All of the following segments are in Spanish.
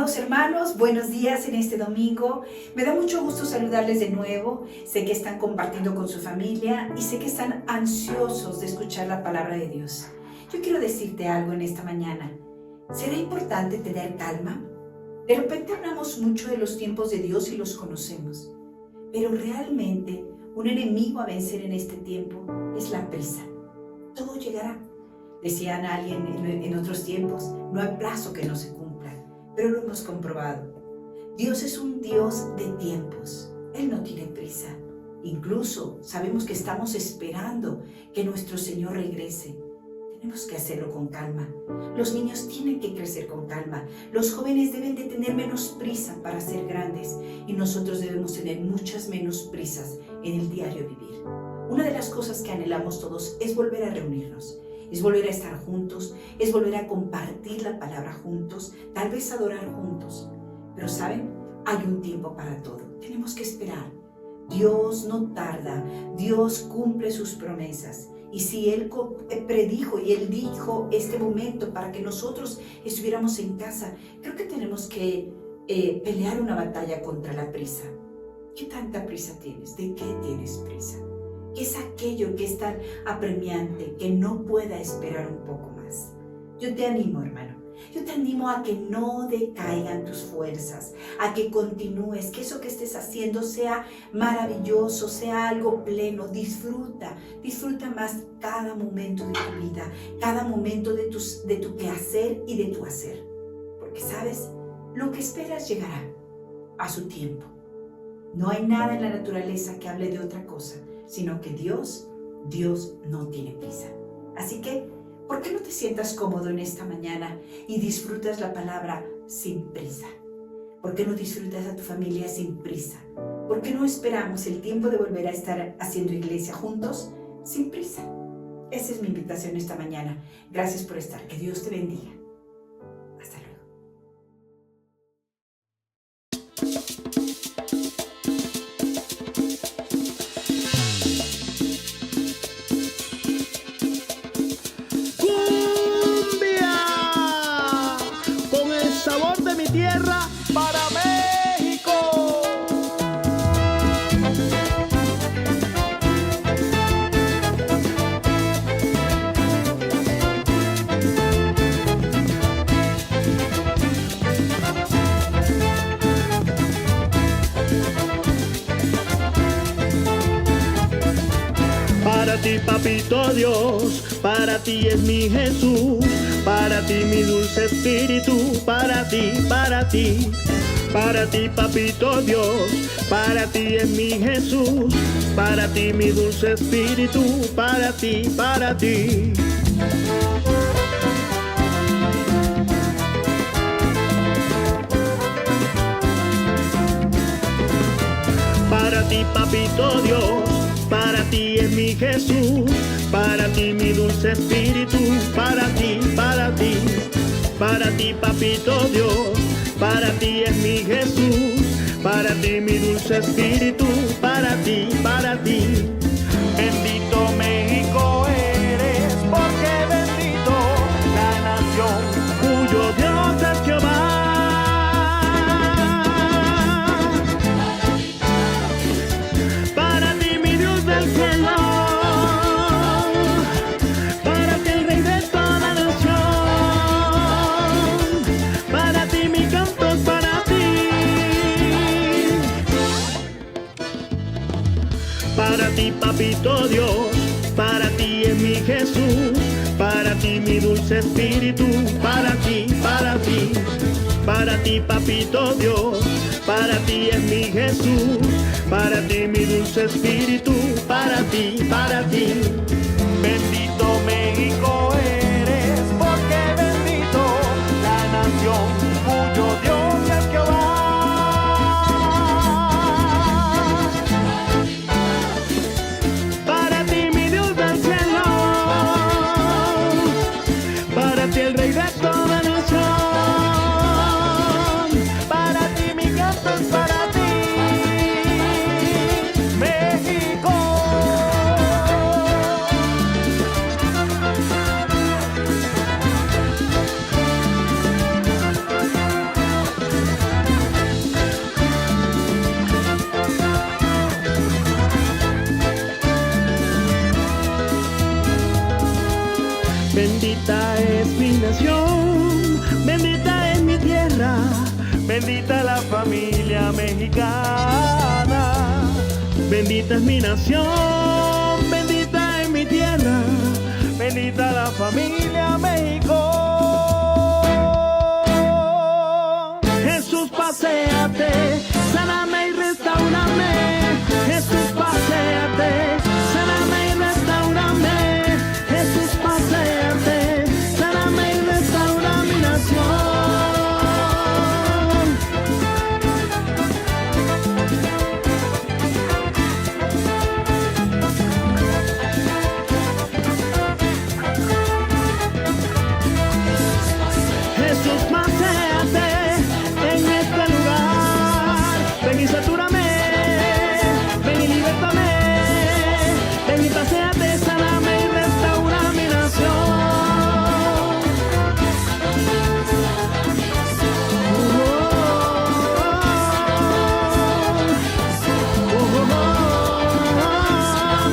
Amados hermanos, buenos días en este domingo. Me da mucho gusto saludarles de nuevo. Sé que están compartiendo con su familia y sé que están ansiosos de escuchar la palabra de Dios. Yo quiero decirte algo en esta mañana. ¿Será importante tener calma? De repente hablamos mucho de los tiempos de Dios y los conocemos, pero realmente un enemigo a vencer en este tiempo es la prisa. Todo llegará. Decían alguien en otros tiempos, no hay plazo que no se cumpla. Pero lo hemos comprobado. Dios es un Dios de tiempos. Él no tiene prisa. Incluso sabemos que estamos esperando que nuestro Señor regrese. Tenemos que hacerlo con calma. Los niños tienen que crecer con calma. Los jóvenes deben de tener menos prisa para ser grandes. Y nosotros debemos tener muchas menos prisas en el diario vivir. Una de las cosas que anhelamos todos es volver a reunirnos. Es volver a estar juntos, es volver a compartir la palabra juntos, tal vez adorar juntos. Pero ¿saben? Hay un tiempo para todo. Tenemos que esperar. Dios no tarda, Dios cumple sus promesas. Y si Él predijo y Él dijo este momento para que nosotros estuviéramos en casa, creo que tenemos que pelear una batalla contra la prisa. ¿Qué tanta prisa tienes? ¿De qué tienes prisa? ¿Qué es aquello que es tan apremiante que no pueda esperar un poco más? Yo te animo, hermano. Yo te animo a que no decaigan tus fuerzas, a que continúes, que eso que estés haciendo sea maravilloso, sea algo pleno. Disfruta más cada momento de tu vida, cada momento de tu quehacer y de tu hacer. Porque, ¿sabes? Lo que esperas llegará a su tiempo. No hay nada en la naturaleza que hable de otra cosa, sino que Dios no tiene prisa. Así que, ¿por qué no te sientas cómodo en esta mañana y disfrutas la palabra sin prisa? ¿Por qué no disfrutas a tu familia sin prisa? ¿Por qué no esperamos el tiempo de volver a estar haciendo iglesia juntos sin prisa? Esa es mi invitación esta mañana. Gracias por estar. Que Dios te bendiga. Hasta luego. Tierra para México. Para ti, papito Dios, para ti es mi Jesús. Para ti mi dulce espíritu, para ti, papito Dios, para ti es mi Jesús, para ti mi dulce espíritu, para ti. Para ti, papito Dios, para ti es mi Jesús, para ti mi dulce espíritu, para ti, papito Dios, para ti es mi Jesús, para ti mi dulce espíritu, para ti. Bendito México eres, porque bendito la nación cuyo Dios es Jehová. Para ti mi Dios del cielo, para ti el Rey de toda nación, para ti mi canto es para ti. Para ti, papito Dios, para ti es mi Jesús, para ti mi dulce espíritu, para ti. Para ti, papito Dios, para ti es mi Jesús, para ti mi dulce espíritu, para ti. Bendito México eres, porque bendito la nación cuyo Dios es Jehová. Para ti mi Dios del cielo, para ti el Rey de toda nación, para ti mi canto es para ti, México. Bendita es mi nación, bendita es mi tierra, bendita la familia mexicana. Bendita es mi nación, bendita es mi tierra, bendita la familia México. Jesús, paséate, sáname y restaurame. Jesús, paséate, sáname y restaurame. Jesús, paséate, sáname y restaura mi nación. Jesús, paséate en este lugar. Ven y satúrame, ven y libértame. Ven y paséate, sáname y restaura mi nación.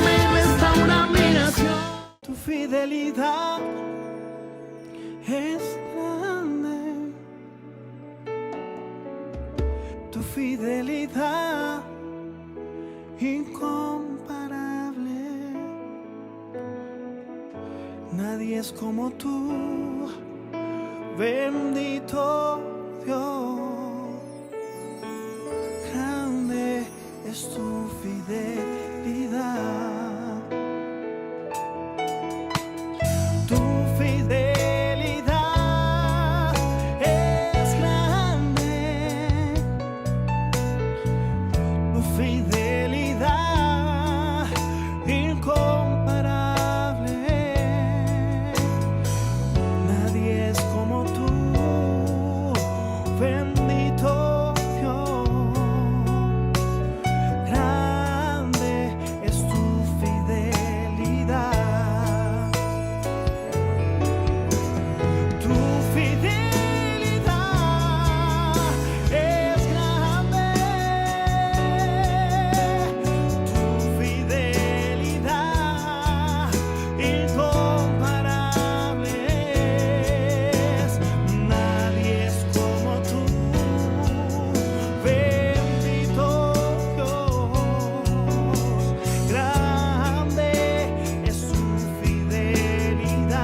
Me restaura mi nación. Tu fidelidad es grande, tu fidelidad incomparable. Nadie es como tú, bendito Dios. Grande es tu fidelidad. Tu fidelidad es grande, tu fidelidad incomparable. Nadie es como tú, bendito Dios. Grande es tu fidelidad. Tu fidelidad es grande, tu fidelidad incomparable. Nadie es como tú, bendito Dios. Grande es su fidelidad.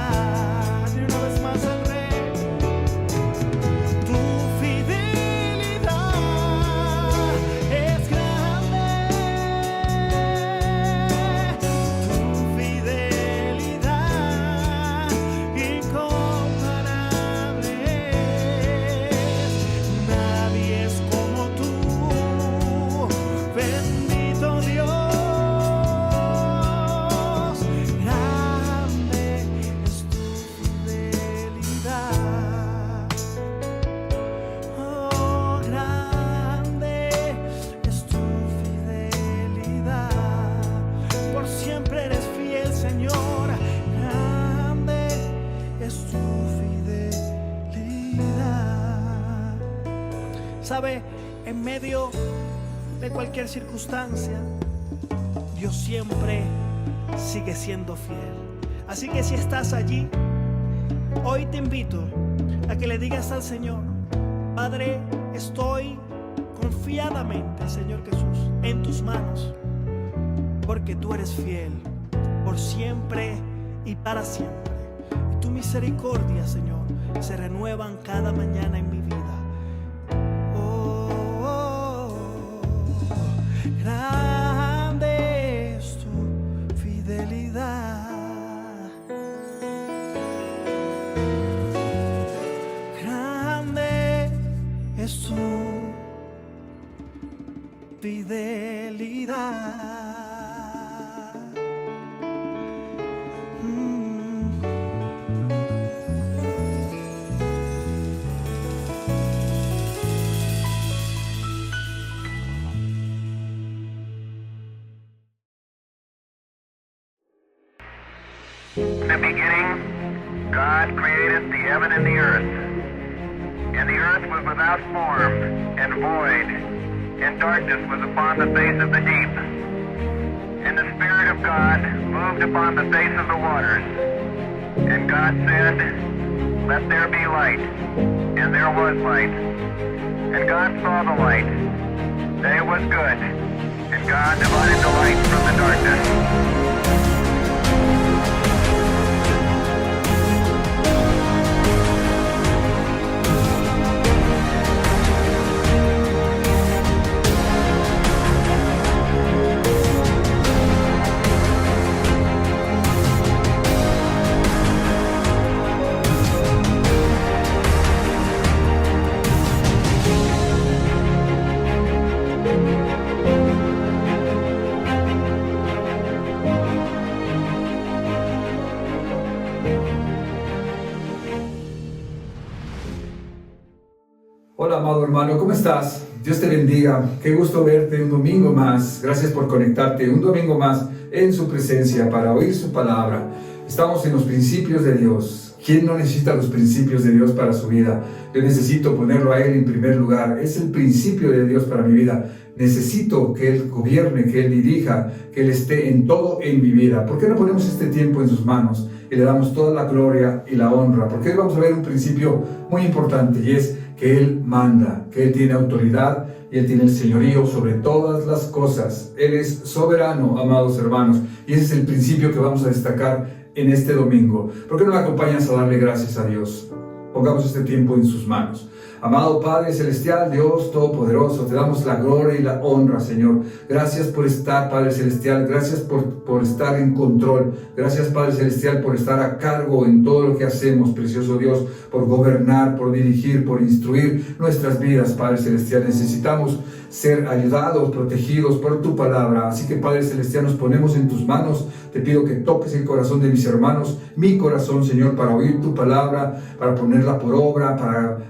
Y una vez más el Rey. Tu fidelidad es grande, tu fidelidad incomparable. Nadie es como tú, bendito Dios. Grande es tu fidelidad. Oh, grande es tu fidelidad. Por siempre eres fiel, Señor. Grande es tu fidelidad. ¿Sabe? En medio de cualquier circunstancia, Dios siempre sigue siendo fiel. Así que si estás allí, hoy te invito a que le digas al Señor: Padre, estoy confiadamente, Señor Jesús, en tus manos, porque tú eres fiel por siempre y para siempre. Y tu misericordia, Señor, se renuevan cada mañana en mi vida. Grande es tu fidelidad. Grande es tu fidelidad. In the beginning, God created the heaven and the earth. And the earth was without form and void, and darkness was upon the face of the deep. And the Spirit of God moved upon the face of the waters. And And God said, "Let there be light." And there was light. And God saw the light, that it was good. And God divided the light from the darkness. Hola, amado hermano, ¿cómo estás? Dios te bendiga. Qué gusto verte un domingo más. Gracias por conectarte un domingo más en su presencia para oír su palabra. Estamos en los principios de Dios. ¿Quién no necesita los principios de Dios para su vida? Yo necesito ponerlo a Él en primer lugar. Es el principio de Dios para mi vida. Necesito que Él gobierne, que Él dirija, que Él esté en todo en mi vida. ¿Por qué no ponemos este tiempo en sus manos y le damos toda la gloria y la honra? Porque hoy vamos a ver un principio muy importante, y es que Él manda, que Él tiene autoridad y Él tiene el señorío sobre todas las cosas. Él es soberano, amados hermanos, y ese es el principio que vamos a destacar en este domingo. ¿Por qué no me acompañas a darle gracias a Dios? Pongamos este tiempo en sus manos. Amado Padre Celestial, Dios Todopoderoso, te damos la gloria y la honra, Señor. Gracias por estar, Padre Celestial. Gracias por estar en control. Gracias, Padre Celestial, por estar a cargo en todo lo que hacemos, precioso Dios, por gobernar, por dirigir, por instruir nuestras vidas, Padre Celestial. Necesitamos ser ayudados, protegidos por tu palabra. Así que, Padre Celestial, nos ponemos en tus manos. Te pido que toques el corazón de mis hermanos, mi corazón, Señor, para oír tu palabra, para ponerla por obra,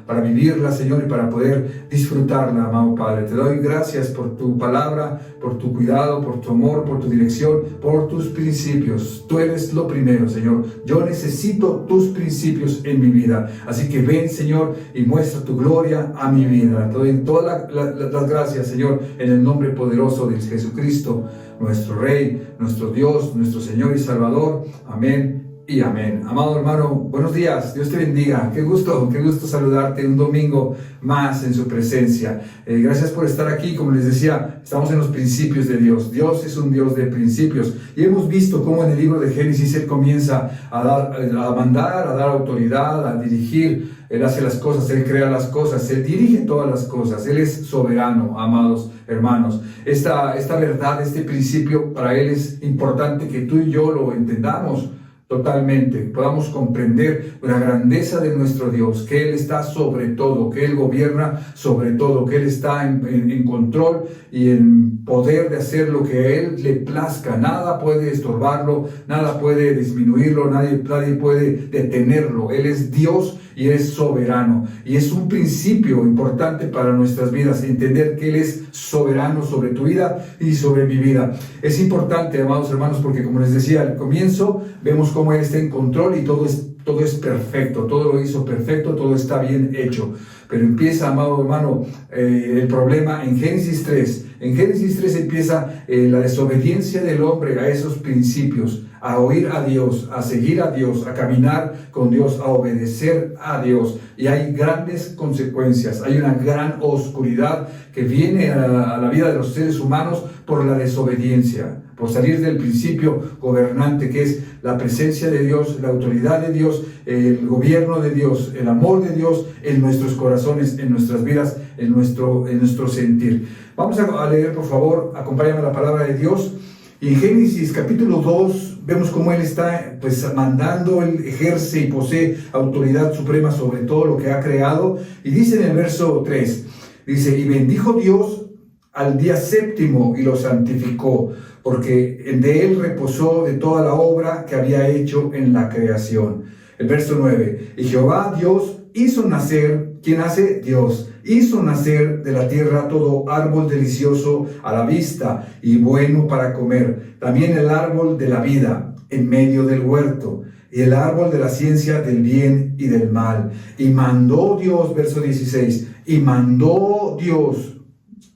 para vivirla, Señor, y para poder disfrutarla, amado Padre. Te doy gracias por tu palabra, por tu cuidado, por tu amor, por tu dirección, por tus principios. Tú eres lo primero, Señor. Yo necesito tus principios en mi vida. Así que ven, Señor, y muestra tu gloria a mi vida. Te doy todas las gracias, Señor, en el nombre poderoso de Jesucristo, nuestro Rey, nuestro Dios, nuestro Señor y Salvador. Amén y amén. Amado hermano, buenos días, Dios te bendiga. Qué gusto saludarte un domingo más en su presencia. Gracias por estar aquí. Como les decía, estamos en los principios de Dios. Dios es un Dios de principios, y hemos visto cómo en el libro de Génesis Él comienza a mandar, a dar autoridad, a dirigir. Él hace las cosas, Él crea las cosas, Él dirige todas las cosas. Él es soberano, amados hermanos. Esta verdad, este principio, para Él es importante que tú y yo lo entendamos totalmente, podamos comprender la grandeza de nuestro Dios, que Él está sobre todo, que Él gobierna sobre todo, que Él está en control y en poder de hacer lo que a Él le plazca. Nada puede estorbarlo, nada puede disminuirlo, nadie puede detenerlo. Él es Dios y es soberano, y es un principio importante para nuestras vidas, entender que Él es soberano sobre tu vida y sobre mi vida. Es importante, amados hermanos, porque como les decía al comienzo, vemos cómo Él está en control y todo es perfecto, todo lo hizo perfecto, todo está bien hecho. Pero empieza, amado hermano, el problema en Génesis 3. En Génesis 3 empieza la desobediencia del hombre a esos principios, a oír a Dios, a seguir a Dios, a caminar con Dios, a obedecer a Dios. Y hay grandes consecuencias, hay una gran oscuridad que viene a la vida de los seres humanos por la desobediencia, por salir del principio gobernante, que es la presencia de Dios, la autoridad de Dios, el gobierno de Dios, el amor de Dios en nuestros corazones, en nuestras vidas, en nuestro sentir. Vamos a leer, por favor, acompáñame a la palabra de Dios. Y en Génesis capítulo 2 vemos cómo Él está mandando, Él ejerce y posee autoridad suprema sobre todo lo que ha creado. Y dice en el verso 3, dice: y bendijo Dios al día séptimo y lo santificó, porque de Él reposó de toda la obra que había hecho en la creación. El verso 9, y Jehová Dios hizo nacer, ¿quién hace? Dios. Hizo nacer de la tierra todo árbol delicioso a la vista y bueno para comer, también el árbol de la vida en medio del huerto, y el árbol de la ciencia del bien y del mal. Y mandó Dios, verso 16, y mandó Dios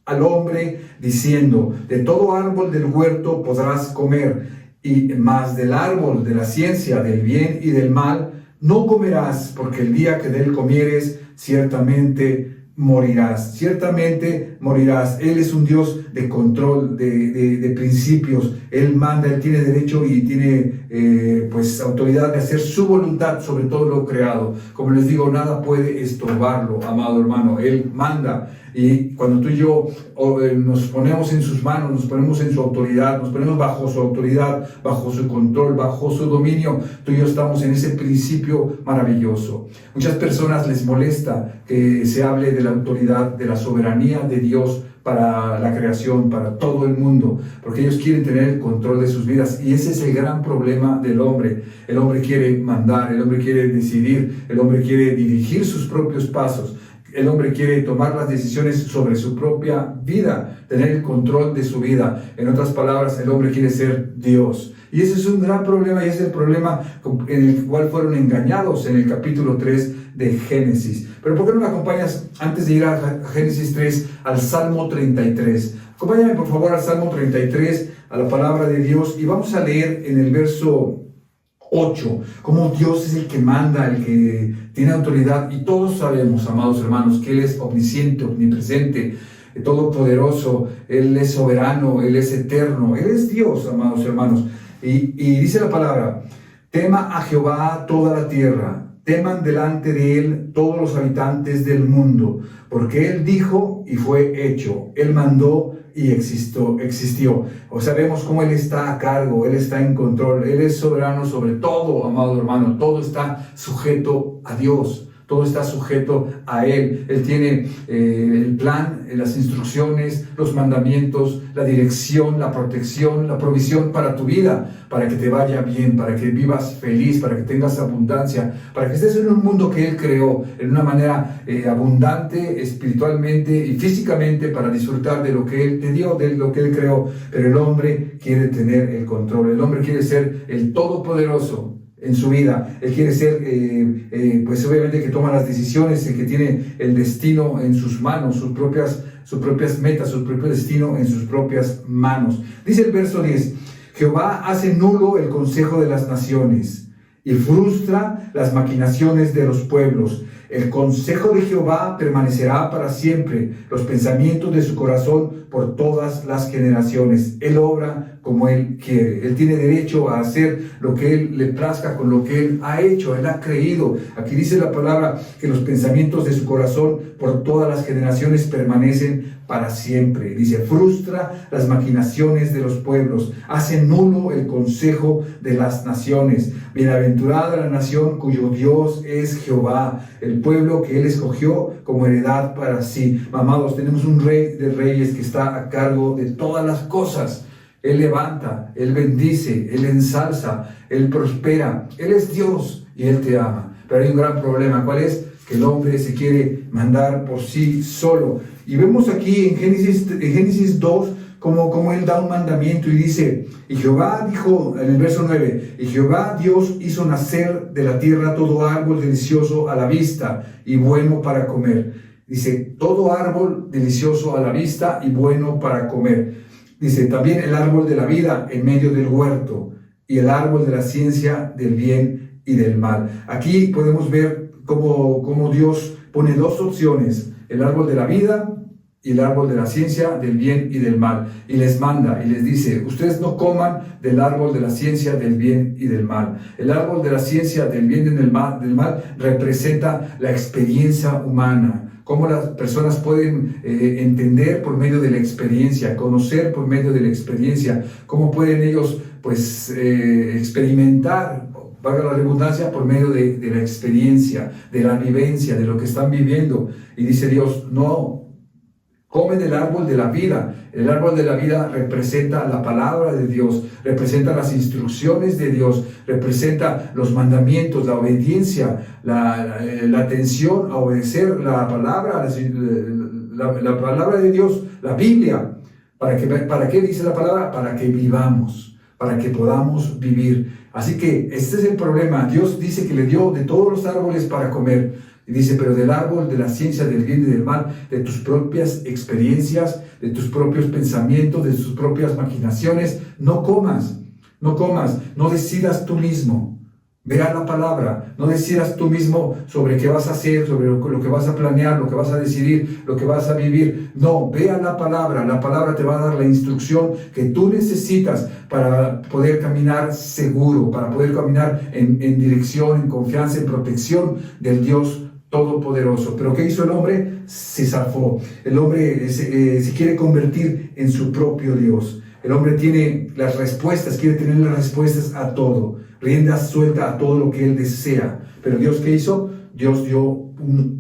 al hombre diciendo: de todo árbol del huerto podrás comer, y más del árbol de la ciencia del bien y del mal no comerás, porque el día que de él comieres, ciertamente morirás. Ciertamente morirás. Él es un Dios de control, de principios. Él manda, Él tiene derecho y tiene autoridad de hacer su voluntad sobre todo lo creado. Como les digo, nada puede estorbarlo, amado hermano. Él manda. Y cuando tú y yo nos ponemos en sus manos, nos ponemos en su autoridad, nos ponemos bajo su autoridad, bajo su control, bajo su dominio, tú y yo estamos en ese principio maravilloso. Muchas personas les molesta que se hable de la autoridad, de la soberanía de Dios para la creación, para todo el mundo, porque ellos quieren tener el control de sus vidas, y ese es el gran problema del hombre. El hombre quiere mandar, el hombre quiere decidir, el hombre quiere dirigir sus propios pasos. El hombre quiere tomar las decisiones sobre su propia vida, tener el control de su vida. En otras palabras, el hombre quiere ser Dios. Y ese es un gran problema, y ese es el problema en el cual fueron engañados en el capítulo 3 de Génesis. Pero ¿por qué no me acompañas, antes de ir a Génesis 3, al Salmo 33? Acompáñame por favor al Salmo 33, a la palabra de Dios, y vamos a leer en el verso 8, cómo Dios es el que manda, el que tiene autoridad, y todos sabemos, amados hermanos, que Él es omnisciente, omnipresente, todopoderoso, Él es soberano, Él es eterno, Él es Dios, amados hermanos. Y dice la palabra: tema a Jehová toda la tierra, teman delante de Él todos los habitantes del mundo, porque Él dijo y fue hecho, Él mandó y existió. O sea, vemos cómo Él está a cargo, Él está en control, Él es soberano sobre todo, amado hermano. Todo está sujeto a Dios, todo está sujeto a Él. Él tiene el plan, las instrucciones, los mandamientos, la dirección, la protección, la provisión para tu vida, para que te vaya bien, para que vivas feliz, para que tengas abundancia, para que estés en un mundo que Él creó en una manera abundante, espiritualmente y físicamente, para disfrutar de lo que Él te dio, de lo que Él creó. Pero el hombre quiere tener el control, el hombre quiere ser el todopoderoso en su vida. Él quiere ser, pues obviamente, que toma las decisiones, el que tiene el destino en sus manos, sus propias metas, su propio destino en sus propias manos. Dice el verso 10: Jehová hace nulo el consejo de las naciones y frustra las maquinaciones de los pueblos. El consejo de Jehová permanecerá para siempre, los pensamientos de su corazón por todas las generaciones. Él obra como Él quiere. Él tiene derecho a hacer lo que Él le plazca con lo que Él ha hecho, Él ha creído. Aquí dice la palabra que los pensamientos de su corazón por todas las generaciones permanecen para siempre. Dice: frustra las maquinaciones de los pueblos, hace nulo el consejo de las naciones. Bienaventurada la nación cuyo Dios es Jehová, el pueblo que Él escogió como heredad para sí. Amados, tenemos un Rey de Reyes que está a cargo de todas las cosas. Él levanta, Él bendice, Él ensalza, Él prospera. Él es Dios y Él te ama. Pero hay un gran problema. ¿Cuál es? Que el hombre se quiere mandar por sí solo. Y vemos aquí en Génesis 2 como Él da un mandamiento y dice: y Jehová dijo, en el verso 9, y Jehová Dios hizo nacer de la tierra todo árbol delicioso a la vista y bueno para comer. Dice: todo árbol delicioso a la vista y bueno para comer. Dice: también el árbol de la vida en medio del huerto y el árbol de la ciencia del bien y del mal. Aquí podemos ver cómo Dios pone dos opciones: el árbol de la vida y el árbol de la ciencia del bien y del mal. Y les manda y les dice: ustedes no coman del árbol de la ciencia del bien y del mal. El árbol de la ciencia del bien y del mal representa la experiencia humana. Cómo las personas pueden entender por medio de la experiencia, conocer por medio de la experiencia, cómo pueden ellos experimentar, valga la redundancia, por medio de la experiencia, de la vivencia, de lo que están viviendo. Y dice Dios: no, come del árbol de la vida. El árbol de la vida representa la palabra de Dios, representa las instrucciones de Dios, representa los mandamientos, la obediencia, la atención a obedecer la palabra, la palabra de Dios, la Biblia. ¿Para qué dice la palabra? Para que vivamos, para que podamos vivir. Así que este es el problema. Dios dice que le dio de todos los árboles para comer. Y dice: pero del árbol de la ciencia del bien y del mal, de tus propias experiencias, de tus propios pensamientos, de tus propias maquinaciones, no comas. No comas, no decidas tú mismo. Ve a la palabra, no decidas tú mismo sobre qué vas a hacer, sobre lo que vas a planear, lo que vas a decidir, lo que vas a vivir. No, ve a la palabra te va a dar la instrucción que tú necesitas para poder caminar seguro, para poder caminar en dirección, en confianza, en protección del Dios Todopoderoso. Pero ¿qué hizo el hombre? Se zafó. El hombre se quiere convertir en su propio Dios. El hombre tiene las respuestas, quiere tener las respuestas a todo, rienda suelta a todo lo que él desea. Pero Dios, ¿qué hizo? Dios dio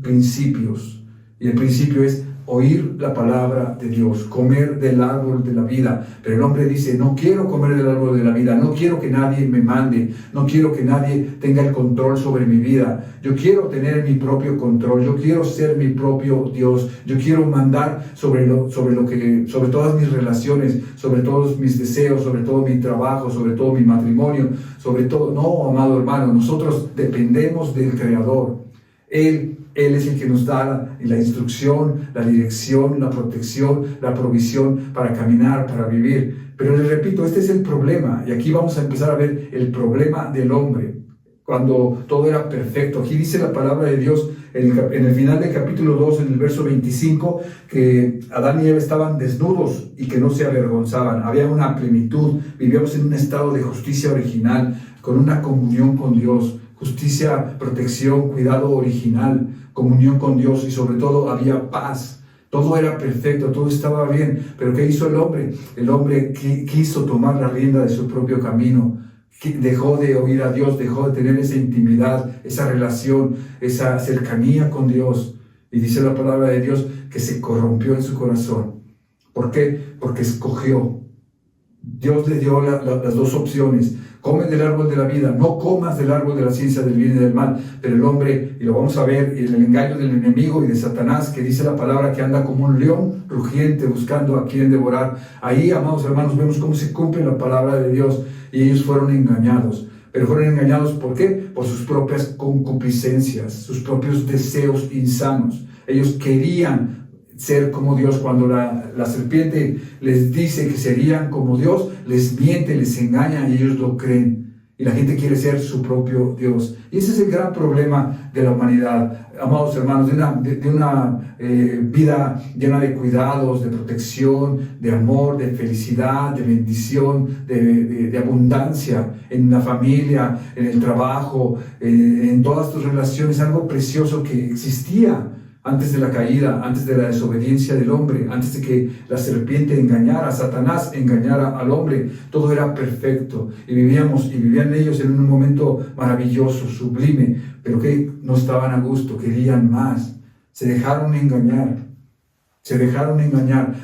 principios, y el principio es oír la palabra de Dios, comer del árbol de la vida. Pero el hombre dice, no quiero comer del árbol de la vida, no quiero que nadie me mande, no quiero que nadie tenga el control sobre mi vida. Yo quiero tener mi propio control, yo quiero ser mi propio Dios, yo quiero mandar sobre todas mis relaciones, sobre todos mis deseos, sobre todo mi trabajo, sobre todo mi matrimonio, sobre todo. No, amado hermano, nosotros dependemos del Creador. Él es el que nos da la instrucción, la dirección, la protección, la provisión para caminar, para vivir. Pero les repito, este es el problema, y aquí vamos a empezar a ver el problema del hombre, cuando todo era perfecto. Aquí dice la palabra de Dios en el final del capítulo 2, en el verso 25, que Adán y Eva estaban desnudos y que no se avergonzaban. Había una plenitud, vivíamos en un estado de justicia original, con una comunión con Dios. Justicia, protección, cuidado original, comunión con Dios, y sobre todo había paz. Todo era perfecto, todo estaba bien. Pero ¿qué hizo el hombre? El hombre quiso tomar la rienda de su propio camino. Dejó de oír a Dios, dejó de tener esa intimidad, esa relación, esa cercanía con Dios. Y dice la palabra de Dios que se corrompió en su corazón. ¿Por qué? Porque escogió. Dios le dio las dos opciones. Come del árbol de la vida, no comas del árbol de la ciencia del bien y del mal. Pero el hombre, y lo vamos a ver, en el engaño del enemigo y de Satanás, que dice la palabra que anda como un león rugiente buscando a quien devorar. Ahí, amados hermanos, vemos cómo se cumple la palabra de Dios, y ellos fueron engañados. Pero fueron engañados, ¿por qué? Por sus propias concupiscencias, sus propios deseos insanos. Ellos querían ser como Dios. Cuando la serpiente les dice que serían como Dios, les miente, les engaña, y ellos lo creen. Y la gente quiere ser su propio Dios. Y ese es el gran problema de la humanidad, amados hermanos, de una vida llena de cuidados, de protección, de amor, de felicidad, de bendición, de abundancia en la familia, en el trabajo, en todas tus relaciones. Algo precioso que existía antes de la caída, antes de la desobediencia del hombre, antes de que la serpiente engañara, Satanás engañara al hombre. Todo era perfecto, y vivían ellos en un momento maravilloso, sublime, pero que no estaban a gusto, querían más. Se dejaron engañar.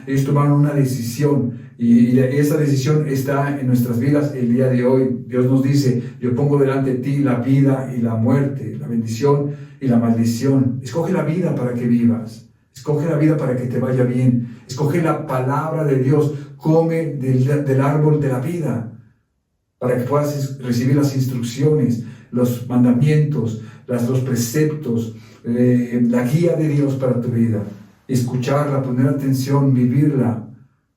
Ellos tomaron una decisión, y esa decisión está en nuestras vidas el día de hoy. Dios nos dice, yo pongo delante de ti la vida y la muerte, la bendición y la maldición. Escoge la vida para que vivas. Escoge la vida para que te vaya bien. Escoge la palabra de Dios. Come del árbol de la vida para que puedas recibir las instrucciones, los mandamientos, los preceptos, la guía de Dios para tu vida. Escucharla, poner atención, vivirla,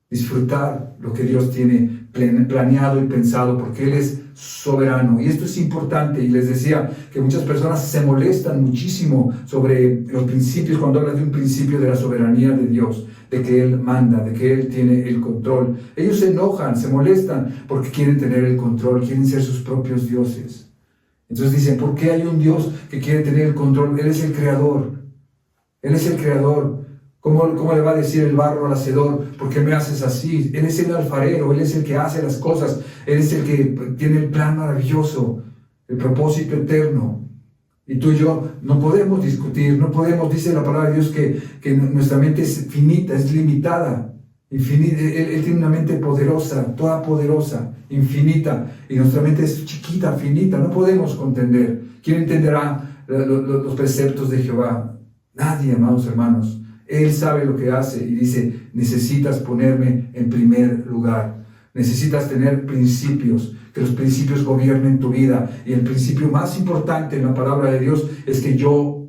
disfrutar lo que Dios tiene planeado y pensado, porque Él es soberano. Y esto es importante, y les decía que muchas personas se molestan muchísimo sobre los principios, cuando hablan de un principio de la soberanía de Dios, de que Él manda, de que Él tiene el control. Ellos se enojan, se molestan porque quieren tener el control, quieren ser sus propios dioses. Entonces dicen, ¿por qué hay un Dios que quiere tener el control? Él es el creador. Él es el creador. ¿Cómo le va a decir el barro al hacedor, ¿por qué me haces así? Él es el alfarero, Él es el que hace las cosas, Él es el que tiene el plan maravilloso, el propósito eterno. Y tú y yo no podemos discutir, no podemos, dice la palabra de Dios que nuestra mente es finita, es limitada. Él tiene una mente poderosa, toda poderosa, infinita, y nuestra mente es chiquita, finita, no podemos contender. ¿Quién entenderá los preceptos de Jehová? Nadie, amados hermanos. Él sabe lo que hace y dice, necesitas ponerme en primer lugar. Necesitas tener principios, que los principios gobiernen tu vida. Y el principio más importante en la palabra de Dios es que yo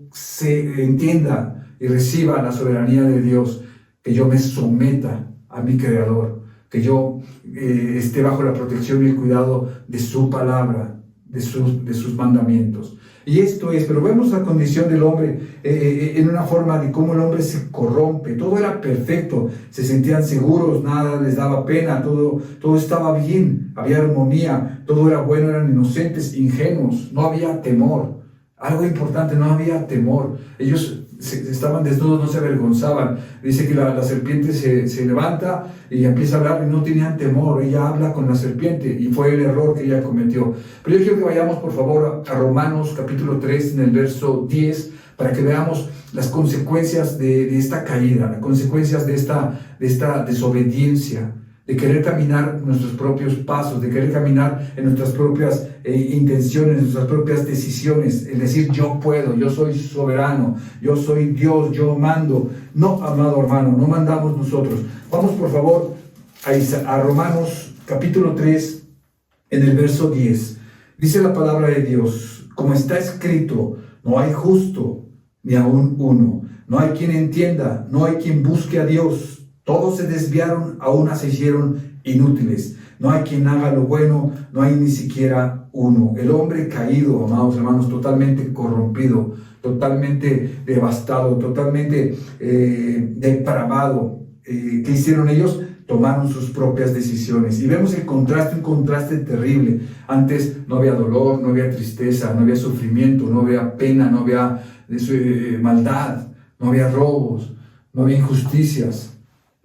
entienda y reciba la soberanía de Dios, que yo me someta a mi Creador, que yo esté bajo la protección y el cuidado de su palabra, de sus mandamientos. Y esto es, pero vemos la condición del hombre en una forma de cómo el hombre se corrompe. Todo era perfecto, se sentían seguros, nada les daba pena, todo estaba bien, había armonía, todo era bueno, eran inocentes, ingenuos, no había temor. Algo importante, no había temor. Ellos estaban desnudos, no se avergonzaban. Dice que la serpiente se levanta y empieza a hablar y no tenían temor. Ella habla con la serpiente y fue el error que ella cometió. Pero yo quiero que vayamos por favor a Romanos capítulo 3 en el verso 10 para que veamos las consecuencias de esta caída, las consecuencias de esta desobediencia, de querer caminar nuestros propios pasos, de querer caminar en nuestras propias intenciones, en nuestras propias decisiones, es decir, yo puedo, yo soy soberano, yo soy Dios, yo mando. No, amado hermano, no mandamos nosotros. Vamos por favor a Romanos capítulo 3 en el verso 10. Dice la palabra de Dios, como está escrito, no hay justo ni aún uno, no hay quien entienda, no hay quien busque a Dios. Todos se desviaron, a una se hicieron inútiles. No hay quien haga lo bueno, no hay ni siquiera uno. El hombre caído, amados hermanos, totalmente corrompido, totalmente devastado, totalmente depravado. ¿Qué hicieron ellos? Tomaron sus propias decisiones. Y vemos el contraste, un contraste terrible. Antes no había dolor, no había tristeza, no había sufrimiento, no había pena, no había maldad, no había robos, no había injusticias.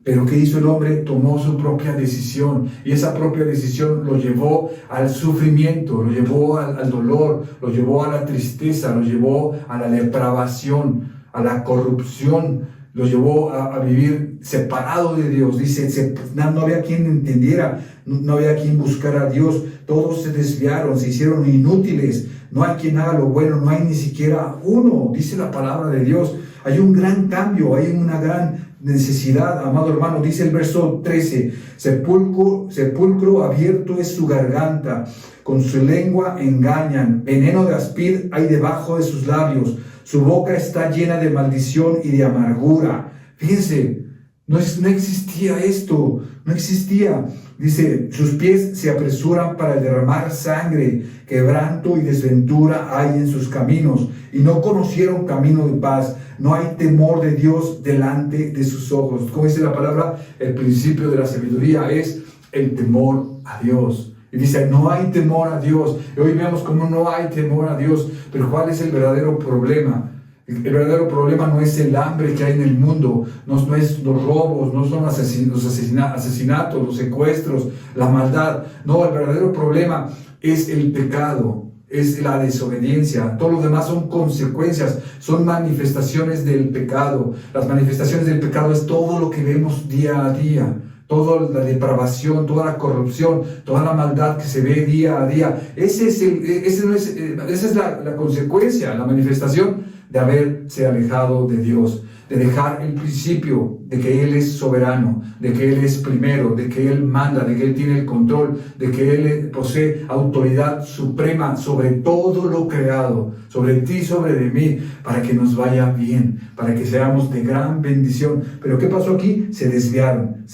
Pero ¿qué hizo el hombre? Tomó su propia decisión, y esa propia decisión lo llevó al sufrimiento, lo llevó al dolor, lo llevó a la tristeza, lo llevó a la depravación, a la corrupción, lo llevó a vivir separado de Dios. Dice, no había quien entendiera, no había quien buscara a Dios, todos se desviaron, se hicieron inútiles, no hay quien haga lo bueno, no hay ni siquiera uno, dice la palabra de Dios. Hay un gran cambio, hay una gran necesidad, amado hermano. Dice el verso 13, sepulcro abierto es su garganta, con su lengua engañan, veneno de áspid hay debajo de sus labios, su boca está llena de maldición y de amargura. Fíjense, no existía esto, no existía. Dice, sus pies se apresuran para derramar sangre, quebranto y desventura hay en sus caminos, y no conocieron camino de paz. No hay temor de Dios delante de sus ojos. Como dice la palabra, el principio de la sabiduría es el temor a Dios. Y dice, no hay temor a Dios. Y hoy vemos cómo no hay temor a Dios. Pero ¿cuál es el verdadero problema? El verdadero problema no es el hambre que hay en el mundo, no es los robos, no son los asesinatos, los secuestros, la maldad. No, el verdadero problema es el pecado, es la desobediencia. Todo lo demás son consecuencias, son manifestaciones del pecado. Las manifestaciones del pecado es todo lo que vemos día a día. Toda la depravación, toda la corrupción, toda la maldad que se ve día a día. Esa es la consecuencia, la manifestación de haberse alejado de Dios, de dejar el principio de que Él es soberano, de que Él es primero, de que Él manda, de que Él tiene el control, de que Él posee autoridad suprema sobre todo lo creado, sobre ti, sobre de mí, para que nos vaya bien, para que seamos de gran bendición. Pero ¿qué pasó aquí? Se desviaron,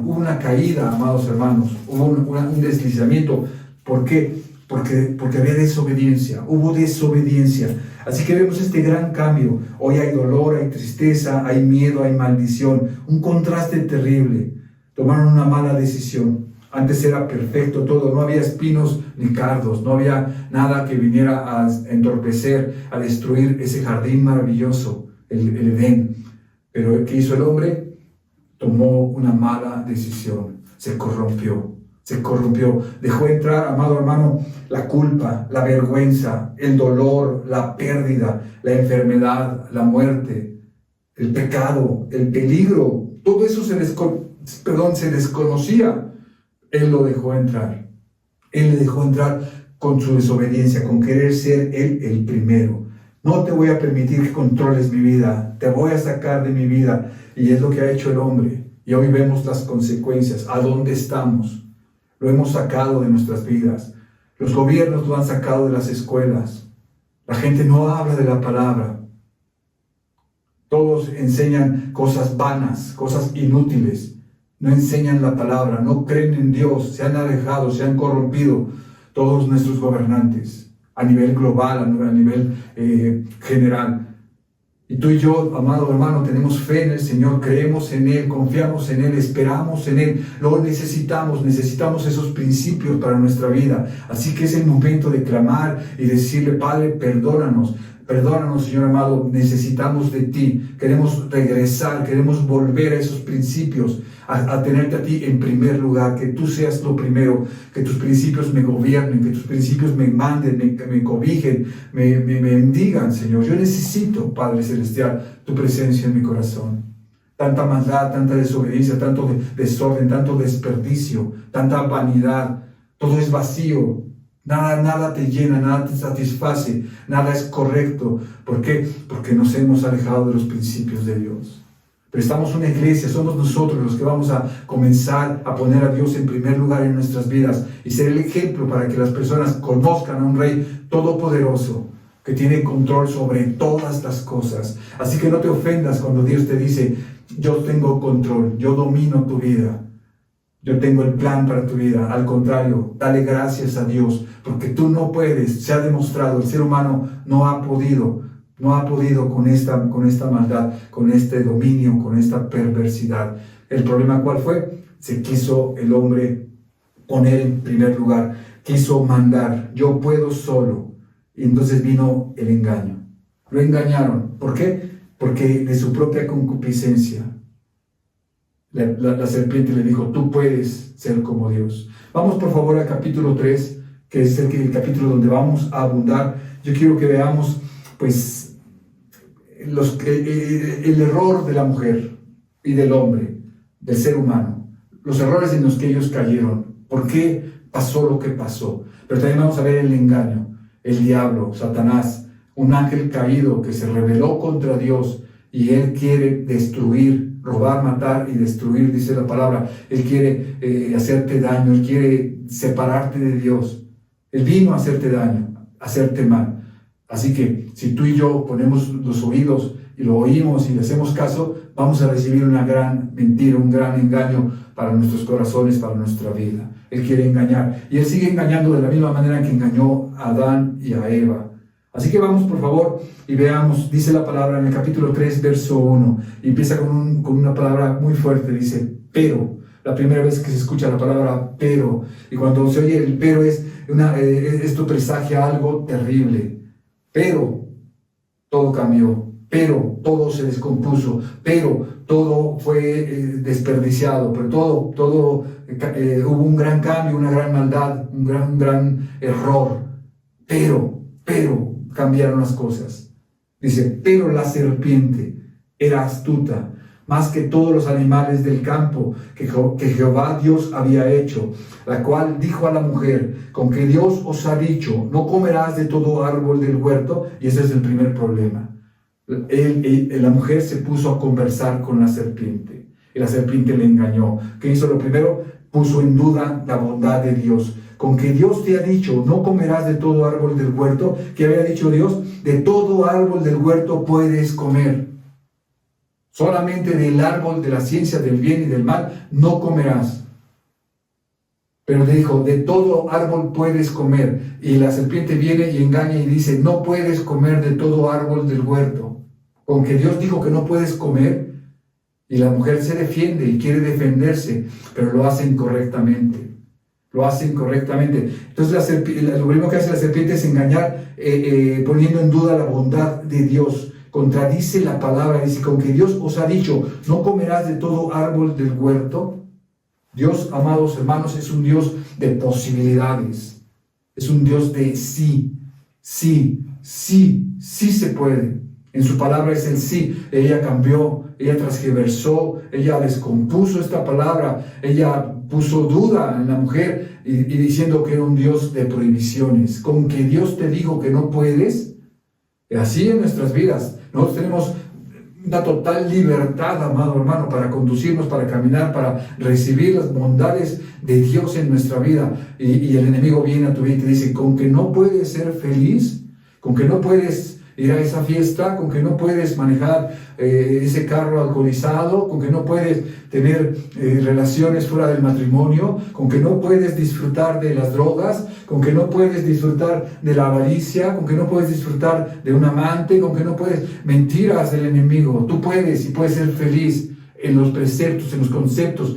hubo una caída, amados hermanos, hubo un deslizamiento. ¿Por qué? Porque había desobediencia, hubo desobediencia. Así que vemos este gran cambio. Hoy hay dolor, hay tristeza, hay miedo, hay maldición. Un contraste terrible. Tomaron una mala decisión. Antes era perfecto todo, no había espinos ni cardos, no había nada que viniera a entorpecer, a destruir ese jardín maravilloso, el Edén. Pero ¿qué hizo el hombre? Tomó una mala decisión, se corrompió, dejó entrar, amado hermano, la culpa, la vergüenza, el dolor, la pérdida, la enfermedad, la muerte, el pecado, el peligro. Todo eso se desconocía. Él lo dejó entrar. Él le dejó entrar con su desobediencia, con querer ser Él el primero. No te voy a permitir que controles mi vida, te voy a sacar de mi vida. Y es lo que ha hecho el hombre. Y hoy vemos las consecuencias. ¿A dónde estamos? Lo hemos sacado de nuestras vidas. Los gobiernos lo han sacado de las escuelas. La gente no habla de la palabra. Todos enseñan cosas vanas, cosas inútiles. no enseñan la palabra, no creen en Dios, se han alejado, se han corrompido todos nuestros gobernantes a nivel global, a nivel general. Y tú y yo, amado hermano, tenemos fe en el Señor, creemos en Él, confiamos en Él, esperamos en Él, lo necesitamos esos principios para nuestra vida. Así que es el momento de clamar y decirle: Padre, perdónanos, Señor amado, necesitamos de ti, queremos regresar, queremos volver a esos principios, a tenerte a ti en primer lugar, que tú seas lo primero, que tus principios me gobiernen, que tus principios me manden, me cobijen, me bendigan, Señor. Yo necesito, Padre Celestial, tu presencia en mi corazón. Tanta maldad, tanta desobediencia, tanto desorden, tanto desperdicio, tanta vanidad, todo es vacío. Nada te llena, nada te satisface, nada es correcto. ¿Por qué? Porque nos hemos alejado de los principios de Dios. Pero estamos una iglesia, somos nosotros los que vamos a comenzar a poner a Dios en primer lugar en nuestras vidas y ser el ejemplo para que las personas conozcan a un Rey todopoderoso que tiene control sobre todas las cosas. Así que no te ofendas cuando Dios te dice: yo tengo control, yo domino tu vida, yo tengo el plan para tu vida. Al contrario, dale gracias a Dios, porque tú no puedes, se ha demostrado, el ser humano no ha podido con esta maldad, con este dominio, con esta perversidad. ¿El problema cuál fue? Se quiso el hombre poner en primer lugar, quiso mandar: yo puedo solo. Y entonces vino el engaño. Lo engañaron. ¿Por qué? Porque de su propia concupiscencia la serpiente le dijo: tú puedes ser como Dios. Vamos por favor al capítulo 3, que es el capítulo donde vamos a abundar. Yo quiero que veamos pues el error de la mujer y del hombre, del ser humano, los errores en los que ellos cayeron, por qué pasó lo que pasó. Pero también vamos a ver el engaño, el diablo, Satanás, un ángel caído que se rebeló contra Dios y él quiere destruir, robar, matar y destruir, dice la palabra. Él quiere hacerte daño, él quiere separarte de Dios. Él vino a hacerte daño, a hacerte mal. Así que si tú y yo ponemos los oídos y lo oímos y le hacemos caso, vamos a recibir una gran mentira, un gran engaño para nuestros corazones, para nuestra vida. Él quiere engañar y él sigue engañando de la misma manera que engañó a Adán y a Eva. Así que vamos por favor y veamos, dice la palabra en el capítulo 3, verso 1, y empieza con una palabra muy fuerte, dice: pero. La primera vez que se escucha la palabra pero, y cuando se oye el pero esto presagia algo terrible. Pero todo cambió, pero todo se descompuso, pero todo fue desperdiciado, pero todo hubo un gran cambio, una gran maldad, un gran error. Pero cambiaron las cosas. Dice: pero la serpiente era astuta más que todos los animales del campo que Jehová Dios había hecho, la cual dijo a la mujer: con que Dios os ha dicho, no comerás de todo árbol del huerto. Y ese es el primer problema. La mujer se puso a conversar con la serpiente, y la serpiente le engañó. ¿Qué hizo? Lo primero, puso en duda la bondad de Dios. Con que Dios te ha dicho, no comerás de todo árbol del huerto. ¿Qué había dicho Dios? De todo árbol del huerto puedes comer. Solamente del árbol de la ciencia del bien y del mal no comerás. Pero le dijo: de todo árbol puedes comer. Y la serpiente viene y engaña y dice: no puedes comer de todo árbol del huerto. Con que Dios dijo que no puedes comer. Y la mujer se defiende y quiere defenderse, pero lo hace incorrectamente. Entonces lo primero que hace la serpiente es engañar, poniendo en duda la bondad de Dios. Contradice la palabra, dice: con que Dios os ha dicho, no comerás de todo árbol del huerto. Dios, amados hermanos, es un Dios de posibilidades. Es un Dios de sí se puede. En su palabra es el sí. Ella cambió, ella transgiversó, ella descompuso esta palabra, ella puso duda en la mujer y diciendo que era un Dios de prohibiciones. Con que Dios te dijo que no puedes. Así en nuestras vidas. Nosotros tenemos una total libertad, amado hermano, para conducirnos, para caminar, para recibir las bondades de Dios en nuestra vida. Y el enemigo viene a tu vida y te dice: con que no puedes ser feliz, con que no puedes ir a esa fiesta, con que no puedes manejar ese carro alcoholizado, con que no puedes tener relaciones fuera del matrimonio, con que no puedes disfrutar de las drogas, con que no puedes disfrutar de la avaricia, con que no puedes disfrutar de un amante, con que no puedes mentiras del enemigo. Tú puedes y puedes ser feliz en los preceptos, en los conceptos,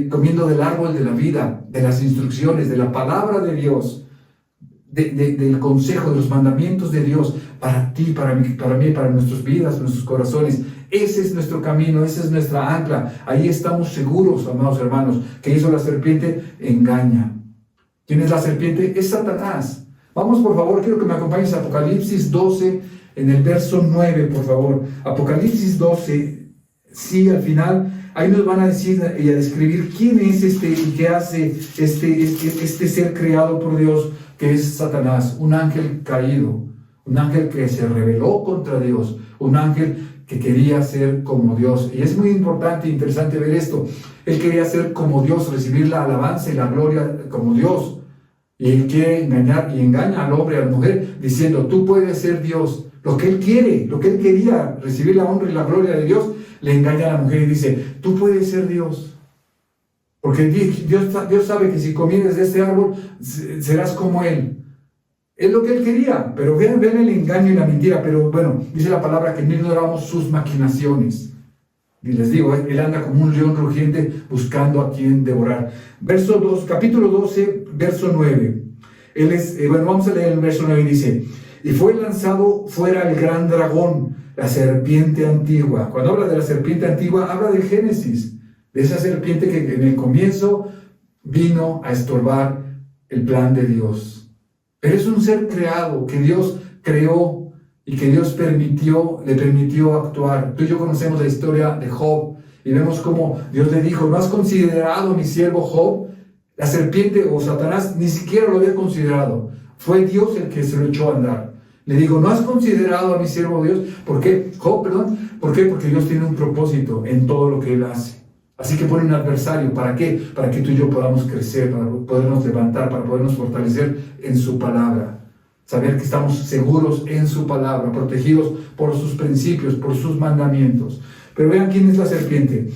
comiendo del árbol de la vida, de las instrucciones, de la palabra de Dios, del consejo, de los mandamientos de Dios para ti, para mí, para nuestras vidas, nuestros corazones. Ese es nuestro camino, esa es nuestra ancla. Ahí estamos seguros, amados hermanos. ¿Qué hizo la serpiente? Engaña. ¿Quién es la serpiente? Es Satanás. Vamos, por favor, quiero que me acompañes a Apocalipsis 12, en el verso 9, por favor. Apocalipsis 12, sí, al final, ahí nos van a decir y a describir quién es y qué hace este ser creado por Dios, que es Satanás, un ángel caído, un ángel que se rebeló contra Dios, un ángel que quería ser como Dios. Y es muy importante e interesante ver esto. Él quería ser como Dios, recibir la alabanza y la gloria como Dios. Y él quiere engañar y engaña al hombre y a la mujer diciendo, tú puedes ser Dios. Lo que él quiere, lo que él quería, recibir la honra y la gloria de Dios, le engaña a la mujer y dice, tú puedes ser Dios. Porque Dios sabe que si comieres de este árbol, serás como Él. Es lo que Él quería, pero vean el engaño y la mentira. Pero bueno, dice la palabra que no ignoramos sus maquinaciones. Y les digo, Él anda como un león rugiente buscando a quien devorar. Capítulo 12, verso 9. Vamos a leer el verso 9 y dice, y fue lanzado fuera el gran dragón, la serpiente antigua. Cuando habla de la serpiente antigua, habla del Génesis. De esa serpiente que en el comienzo vino a estorbar el plan de Dios. Pero es un ser creado, que Dios creó y que Dios le permitió actuar. Tú y yo conocemos la historia de Job y vemos cómo Dios le dijo, ¿no has considerado a mi siervo Job? La serpiente o Satanás ni siquiera lo había considerado. Fue Dios el que se lo echó a andar. Le digo, ¿no has considerado a mi siervo Dios? ¿Por qué? Job, perdón. ¿Por qué? Porque Dios tiene un propósito en todo lo que Él hace. Así que pone un adversario. ¿Para qué? Para que tú y yo podamos crecer, para podernos levantar, para podernos fortalecer en su palabra. Saber que estamos seguros en su palabra, protegidos por sus principios, por sus mandamientos. Pero vean quién es la serpiente.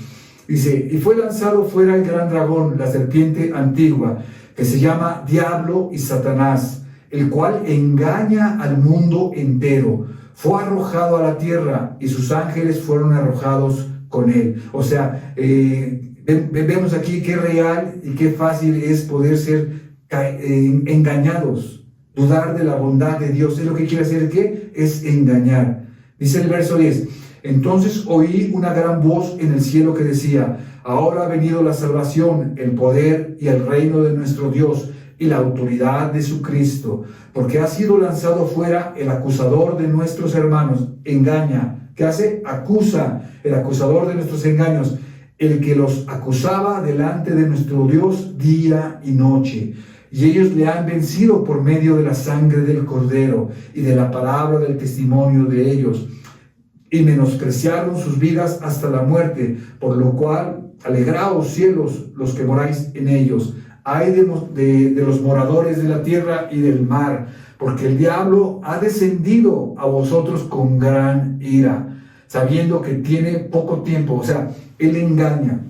Dice, y fue lanzado fuera el gran dragón, la serpiente antigua, que se llama Diablo y Satanás, el cual engaña al mundo entero. Fue arrojado a la tierra y sus ángeles fueron arrojados con él. O sea, vemos aquí qué real y qué fácil es poder ser engañados, dudar de la bondad de Dios. Es lo que quiere hacer, ¿qué? Es engañar. Dice el verso 10, entonces oí una gran voz en el cielo que decía, ahora ha venido la salvación, el poder y el reino de nuestro Dios y la autoridad de su Cristo, porque ha sido lanzado fuera el acusador de nuestros hermanos. Engaña. ¿Qué hace? Acusa, el acusador de nuestros engaños, el que los acusaba delante de nuestro Dios día y noche. Y ellos le han vencido por medio de la sangre del Cordero y de la palabra del testimonio de ellos, y menospreciaron sus vidas hasta la muerte, por lo cual, alegraos cielos los que moráis en ellos. Ay de los moradores de la tierra y del mar, porque el diablo ha descendido a vosotros con gran ira, sabiendo que tiene poco tiempo. O sea, él engaña,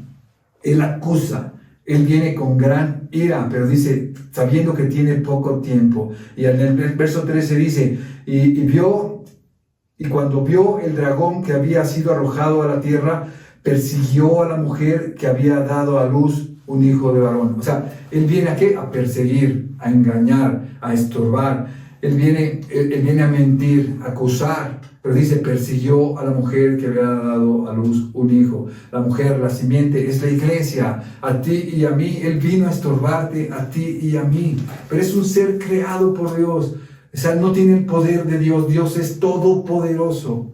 él acusa, él viene con gran ira, pero dice, sabiendo que tiene poco tiempo. Y en el verso 13 dice, y cuando vio el dragón que había sido arrojado a la tierra, persiguió a la mujer que había dado a luz un hijo de varón. O sea, él viene ¿a qué? A perseguir, a engañar, a estorbar. Él viene a mentir, a acusar. Pero dice, persiguió a la mujer que había dado a luz un hijo. La mujer, la simiente, es la iglesia. A ti y a mí, Él vino a estorbarte, a ti y a mí. Pero es un ser creado por Dios. O sea, no tiene el poder de Dios. Dios es todopoderoso.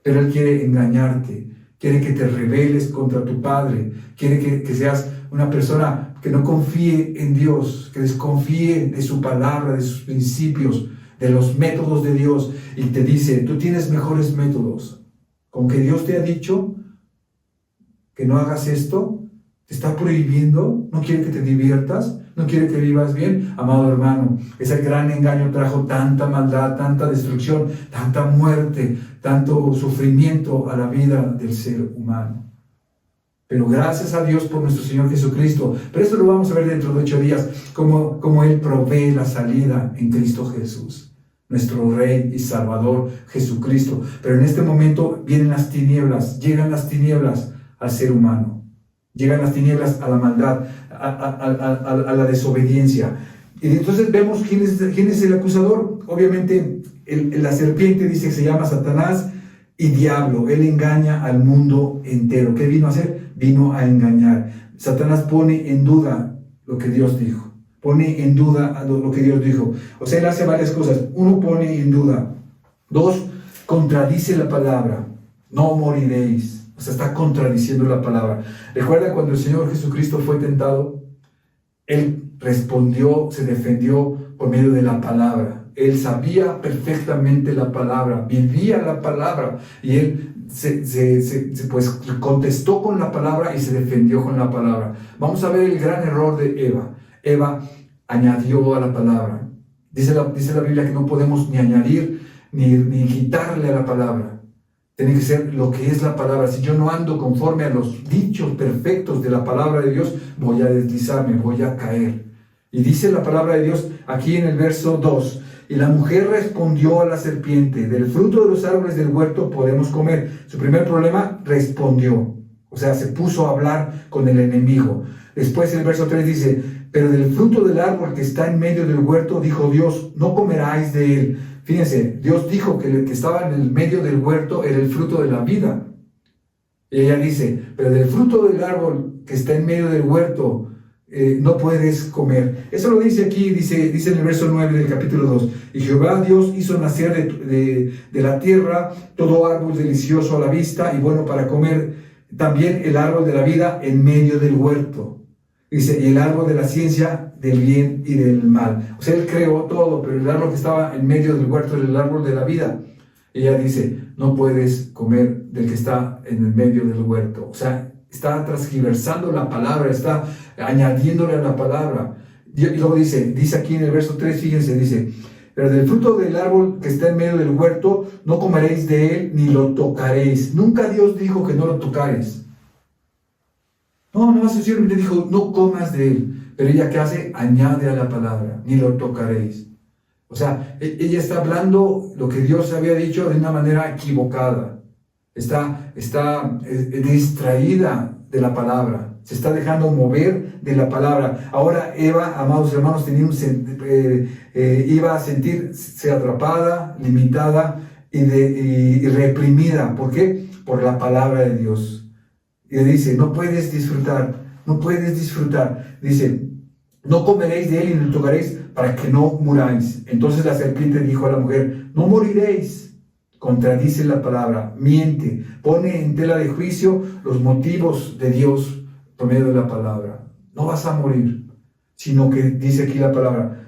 Pero Él quiere engañarte. Quiere que te rebeles contra tu Padre. Quiere que seas una persona que no confíe en Dios, que desconfíe de su palabra, de sus principios, de los métodos de Dios, y te dice, tú tienes mejores métodos. Con que Dios te ha dicho que no hagas esto, ¿Te está prohibiendo? ¿No quiere que te diviertas? ¿No quiere que vivas bien? Amado hermano, ese gran engaño trajo tanta maldad, tanta destrucción, tanta muerte, tanto sufrimiento a la vida del ser humano. Pero gracias a Dios por nuestro Señor Jesucristo. Pero esto lo vamos a ver dentro de 8 días, como Él provee la salida en Cristo Jesús, nuestro Rey y Salvador Jesucristo. Pero en este momento vienen las tinieblas, llegan las tinieblas al ser humano. Llegan las tinieblas a la maldad, a la desobediencia. Y entonces vemos quién es el acusador. Obviamente la serpiente dice que se llama Satanás y diablo. Él engaña al mundo entero. ¿Qué vino a hacer? Vino a engañar. Satanás pone en duda lo que Dios dijo. Pone en duda lo que Dios dijo. O sea, él hace varias cosas. Uno, pone en duda. 2, contradice la palabra. No moriréis. O sea, está contradiciendo la palabra. Recuerda cuando el Señor Jesucristo fue tentado, Él respondió, se defendió por medio de la palabra. Él sabía perfectamente la palabra, vivía la palabra, y Él pues contestó con la palabra y se defendió con la palabra. Vamos a ver el gran error de Eva. Eva añadió a la palabra. Dice la Biblia que no podemos ni añadir ni quitarle a la palabra. Tiene que ser lo que es la palabra. Si yo no ando conforme a los dichos perfectos de la palabra de Dios, voy a deslizarme, voy a caer. Y dice la palabra de Dios aquí en el verso 2. Y la mujer respondió a la serpiente: del fruto de los árboles del huerto podemos comer. Su primer problema, respondió. O sea, se puso a hablar con el enemigo. Después el verso 3 dice: pero del fruto del árbol que está en medio del huerto, dijo Dios, no comeráis de él. Fíjense, Dios dijo que el que estaba en el medio del huerto era el fruto de la vida. Y ella dice, pero del fruto del árbol que está en medio del huerto no puedes comer. Eso lo dice aquí, dice en el verso 9 del capítulo 2. Y Jehová Dios hizo nacer de la tierra todo árbol delicioso a la vista y bueno para comer, también el árbol de la vida en medio del huerto. Dice, y el árbol de la ciencia del bien y del mal. O sea, Él creó todo, pero el árbol que estaba en medio del huerto era el árbol de la vida. Ella dice, no puedes comer del que está en el medio del huerto. O sea, está transgiversando la palabra, está añadiéndole a la palabra. Y luego dice aquí en el verso 3, fíjense, dice, pero del fruto del árbol que está en medio del huerto, no comeréis de él, ni lo tocaréis. Nunca Dios dijo que no lo tocares. No, nomás sencillamente dijo, no comas de él. Pero ella, ¿qué hace? Añade a la palabra, ni lo tocaréis. O sea, ella está hablando lo que Dios había dicho de una manera equivocada. Está distraída de la palabra. Se está dejando mover de la palabra. Ahora Eva, amados hermanos, iba a sentirse atrapada, limitada y reprimida. ¿Por qué? Por la palabra de Dios. Y le dice, no puedes disfrutar. Dice, no comeréis de él y no tocaréis para que no muráis. Entonces la serpiente dijo a la mujer, no moriréis. Contradice la palabra, miente, pone en tela de juicio los motivos de Dios por medio de la palabra. No vas a morir, sino que, dice aquí la palabra,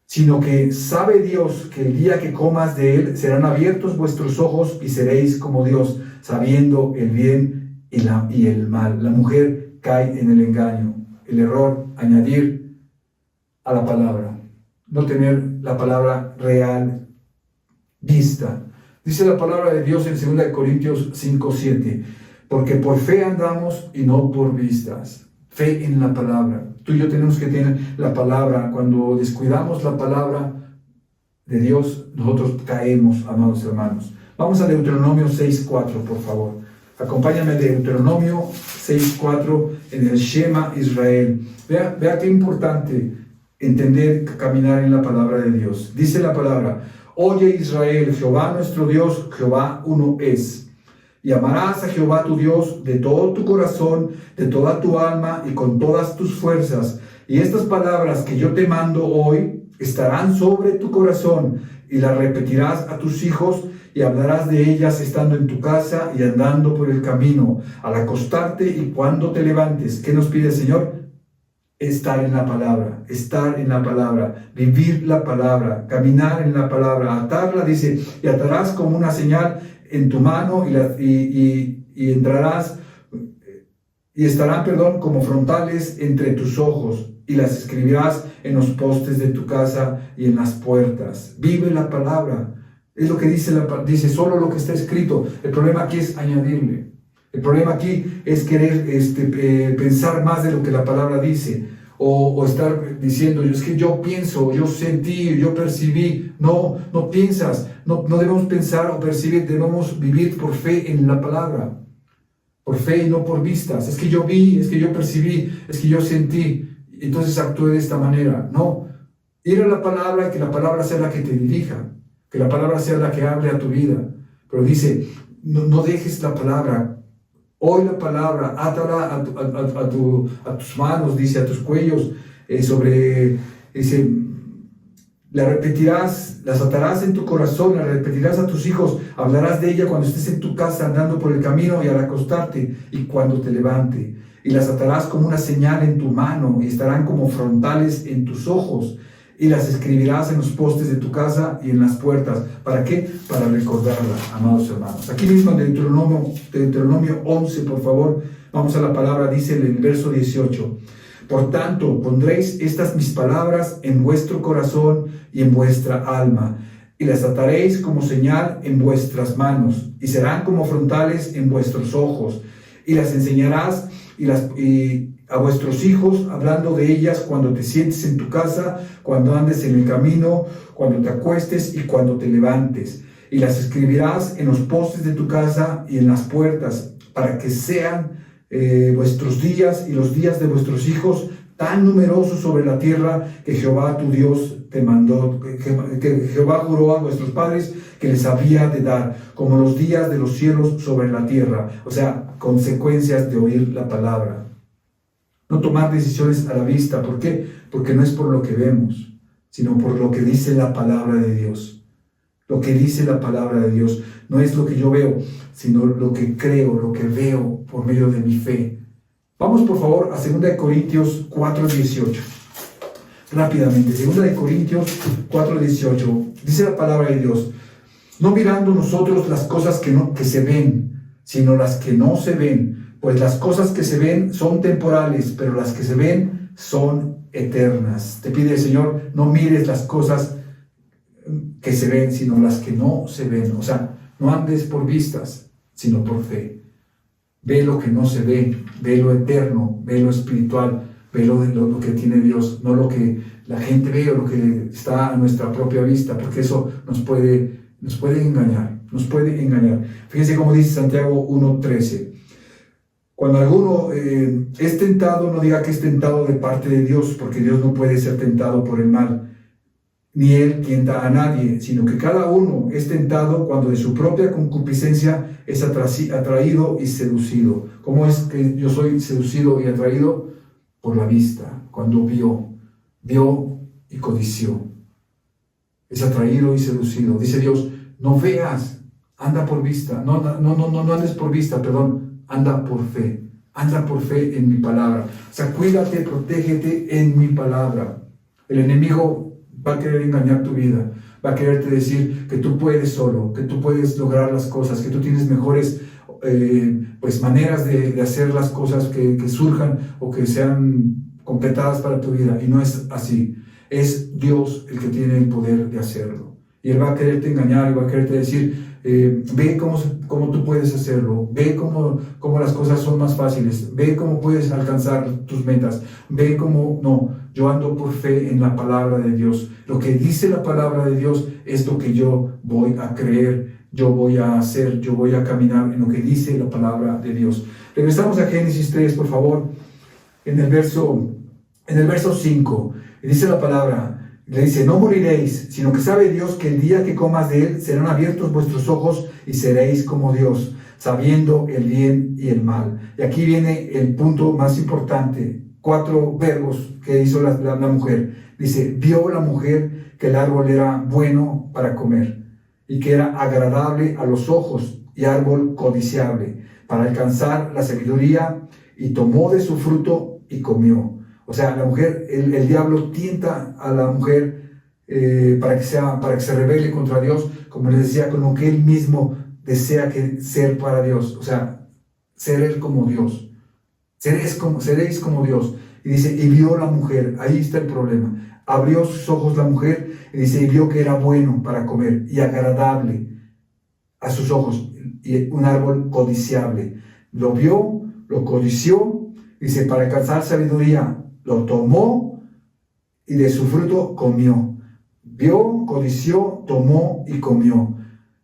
sino que sabe Dios que el día que comas de él serán abiertos vuestros ojos y seréis como Dios, sabiendo el bien y el mal. La mujer cae en el engaño, el error, añadir a la palabra, no tener la palabra real vista. Dice la palabra de Dios en 2 Corintios 5:7, porque por fe andamos y no por vistas. Fe en la palabra. Tú y yo tenemos que tener la palabra. Cuando descuidamos la palabra de Dios, nosotros caemos, amados hermanos. Vamos a Deuteronomio 6:4, por favor. Acompáñame a Deuteronomio 6:4 en el Shema Israel. Vea qué importante entender, caminar en la palabra de Dios. Dice la palabra, oye Israel, Jehová nuestro Dios, Jehová uno es. Y amarás a Jehová tu Dios de todo tu corazón, de toda tu alma y con todas tus fuerzas. Y estas palabras que yo te mando hoy estarán sobre tu corazón y las repetirás a tus hijos y hablarás de ellas estando en tu casa y andando por el camino, al acostarte y cuando te levantes. ¿Qué nos pide el Señor? Estar en la palabra, vivir la palabra, caminar en la palabra, atarla, dice, y atarás como una señal en tu mano y entrarás y estarán, como frontales entre tus ojos, y las escribirás en los postes de tu casa y en las puertas. Vive la palabra. Es lo que dice solo lo que está escrito. El problema aquí es añadirle. El problema aquí es querer pensar más de lo que la palabra dice. O estar diciendo, es que yo pienso, yo sentí, yo percibí. No piensas. No debemos pensar o percibir. Debemos vivir por fe en la palabra. Por fe y no por vistas. Es que yo vi, es que yo percibí, es que yo sentí. Entonces actúe de esta manera. No. Ir a la palabra y que la palabra sea la que te dirija. Que la palabra sea la que hable a tu vida. Pero dice, no dejes la palabra. Hoy la palabra, átala a tus manos, dice, a tus cuellos. Dice, la repetirás, las atarás en tu corazón, la repetirás a tus hijos. Hablarás de ella cuando estés en tu casa andando por el camino y al acostarte y cuando te levante. Y las atarás como una señal en tu mano y estarán como frontales en tus ojos. Y las escribirás en los postes de tu casa y en las puertas. ¿Para qué? Para recordarla, amados hermanos. Aquí mismo en Deuteronomio 11, por favor, vamos a la palabra, dice en el verso 18. Por tanto, pondréis estas mis palabras en vuestro corazón y en vuestra alma, y las ataréis como señal en vuestras manos, y serán como frontales en vuestros ojos, y las enseñarás a vuestros hijos, hablando de ellas cuando te sientes en tu casa, cuando andes en el camino, cuando te acuestes y cuando te levantes. Y las escribirás en los postes de tu casa y en las puertas, para que sean vuestros días y los días de vuestros hijos tan numerosos sobre la tierra que Jehová tu Dios te mandó, que Jehová juró a vuestros padres que les había de dar, como los días de los cielos sobre la tierra. O sea, consecuencias de oír la palabra. No tomar decisiones a la vista. ¿Por qué? Porque no es por lo que vemos, sino por lo que dice la palabra de Dios. Lo que dice la palabra de Dios no es lo que yo veo, sino lo que creo, lo que veo por medio de mi fe. Vamos por favor a 2 Corintios 4:18. Rápidamente, 2 Corintios 4:18. Dice la palabra de Dios: no mirando nosotros las cosas que se ven, sino las que no se ven. Pues las cosas que se ven son temporales, pero las que se ven son eternas. Te pide el Señor, no mires las cosas que se ven, sino las que no se ven. O sea, no andes por vistas, sino por fe. Ve lo que no se ve, ve lo eterno, ve lo espiritual, ve lo que tiene Dios, no lo que la gente ve o lo que está a nuestra propia vista, porque eso nos puede engañar, Fíjense cómo dice Santiago 1:13. Cuando alguno es tentado, no diga que es tentado de parte de Dios, porque Dios no puede ser tentado por el mal, ni Él tienta a nadie, sino que cada uno es tentado cuando de su propia concupiscencia es atraído y seducido. ¿Cómo es que yo soy seducido y atraído? Por la vista, cuando vio y codició. Es atraído y seducido. Dice Dios, no veas, anda por vista, no andes por vista, perdón. Anda por fe en mi palabra. O sea, cuídate, protégete en mi palabra. El enemigo va a querer engañar tu vida, va a quererte decir que tú puedes solo, que tú puedes lograr las cosas, que tú tienes mejores maneras de hacer las cosas que surjan o que sean completadas para tu vida. Y no es así. Es Dios el que tiene el poder de hacerlo. Y Él va a quererte engañar y va a quererte decir, ve cómo tú puedes hacerlo, ve cómo las cosas son más fáciles, ve cómo puedes alcanzar tus metas, ve cómo, no, yo ando por fe en la palabra de Dios. Lo que dice la palabra de Dios es lo que yo voy a creer, yo voy a hacer, yo voy a caminar en lo que dice la palabra de Dios. Regresamos a Génesis 3, por favor, en el verso 5, y dice la palabra. Le dice, no moriréis, sino que sabe Dios que el día que comas de él serán abiertos vuestros ojos y seréis como Dios, sabiendo el bien y el mal. Y aquí viene el punto más importante, 4 verbos que hizo la mujer. Dice, vio la mujer que el árbol era bueno para comer y que era agradable a los ojos y árbol codiciable para alcanzar la sabiduría, y tomó de su fruto y comió. O sea, la mujer, el diablo tienta a la mujer para que se rebele contra Dios, como les decía, con lo que él mismo desea ser para Dios. O sea, ser él como Dios. seréis como Dios. Y dice, y vio la mujer, ahí está el problema. Abrió sus ojos la mujer y dice, y vio que era bueno para comer y agradable a sus ojos, y un árbol codiciable. Lo vio, lo codició, dice, para alcanzar sabiduría, lo tomó y de su fruto comió. Vio, codició, tomó y comió.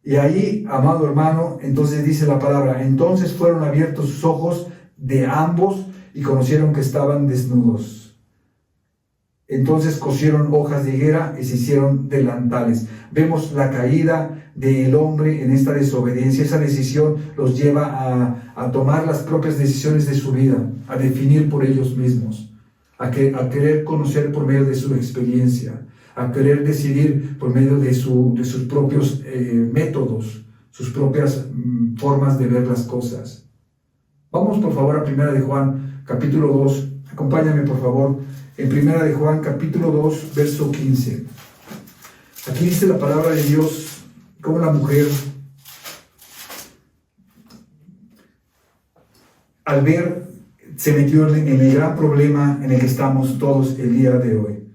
Y ahí, amado hermano, entonces dice la palabra, entonces fueron abiertos sus ojos de ambos y conocieron que estaban desnudos. Entonces cosieron hojas de higuera y se hicieron delantales. Vemos la caída del hombre en esta desobediencia. Esa decisión los lleva a tomar las propias decisiones de su vida, a definir por ellos mismos, a querer conocer por medio de su experiencia, a querer decidir por medio de sus propios métodos, sus propias formas de ver las cosas. Vamos por favor a 1 de Juan, capítulo 2. Acompáñame por favor en 1 de Juan, capítulo 2, verso 15. Aquí dice la palabra de Dios, como la mujer, al ver, se metió en el gran problema en el que estamos todos el día de hoy.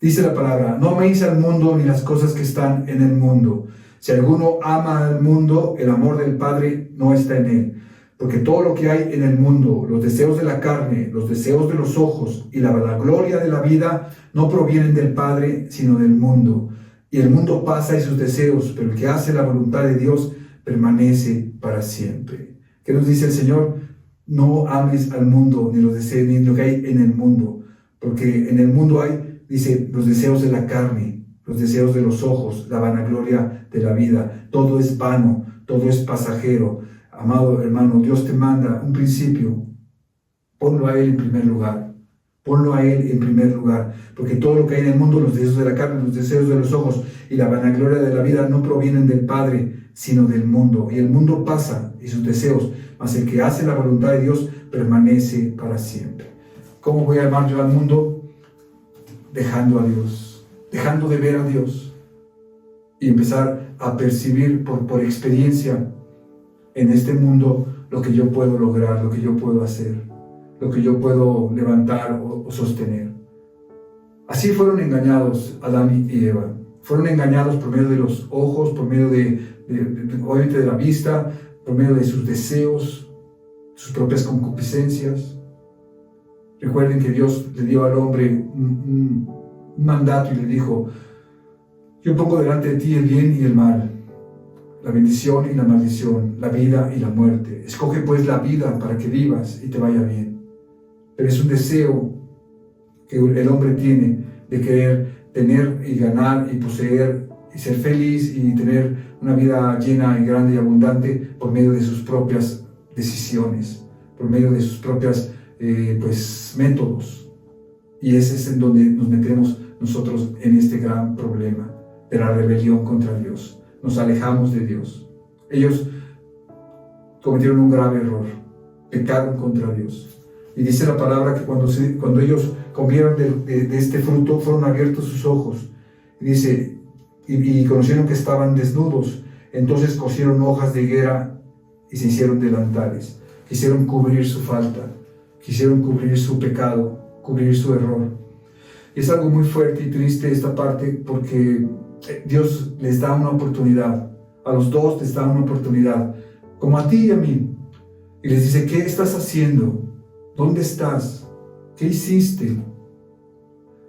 Dice la palabra, no améis al mundo ni las cosas que están en el mundo. Si alguno ama al mundo, el amor del Padre no está en él. Porque todo lo que hay en el mundo, los deseos de la carne, los deseos de los ojos y la vanagloria de la vida, no provienen del Padre, sino del mundo. Y el mundo pasa y sus deseos, pero el que hace la voluntad de Dios permanece para siempre. ¿Qué nos dice el Señor? No ames al mundo, ni los deseos, ni lo que hay en el mundo. Porque en el mundo hay, dice, los deseos de la carne, los deseos de los ojos, la vanagloria de la vida. Todo es vano, todo es pasajero. Amado hermano, Dios te manda un principio, ponlo a Él en primer lugar, ponlo a Él en primer lugar, porque todo lo que hay en el mundo, los deseos de la carne, los deseos de los ojos y la vanagloria de la vida no provienen del Padre, sino del mundo, y el mundo pasa y sus deseos, mas el que hace la voluntad de Dios permanece para siempre. ¿Cómo voy a amar yo al mundo? Dejando a Dios, dejando de ver a Dios y empezar a percibir por experiencia en este mundo lo que yo puedo lograr, lo que yo puedo hacer, lo que yo puedo levantar o sostener. Así fueron engañados Adán y Eva. Fueron engañados por medio de los ojos, por medio obviamente de la vista, por medio de sus deseos, sus propias concupiscencias. Recuerden que Dios le dio al hombre un mandato y le dijo, yo pongo delante de ti el bien y el mal, la bendición y la maldición, la vida y la muerte. Escoge pues la vida para que vivas y te vaya bien. Pero es un deseo que el hombre tiene de querer tener y ganar y poseer y ser feliz y tener una vida llena y grande y abundante por medio de sus propias decisiones, por medio de sus propias métodos. Y ese es en donde nos metemos nosotros en este gran problema de la rebelión contra Dios. Nos alejamos de Dios. Ellos cometieron un grave error, pecaron contra Dios. Y dice la palabra que cuando ellos comieron de este fruto, fueron abiertos sus ojos. Y dice, y conocieron que estaban desnudos. Entonces cosieron hojas de higuera y se hicieron delantales. Quisieron cubrir su falta, quisieron cubrir su pecado, cubrir su error. Y es algo muy fuerte y triste esta parte, porque Dios les da una oportunidad, a los dos les da una oportunidad, como a ti y a mí, y les dice, ¿qué estás haciendo? ¿Dónde estás? ¿Qué hiciste?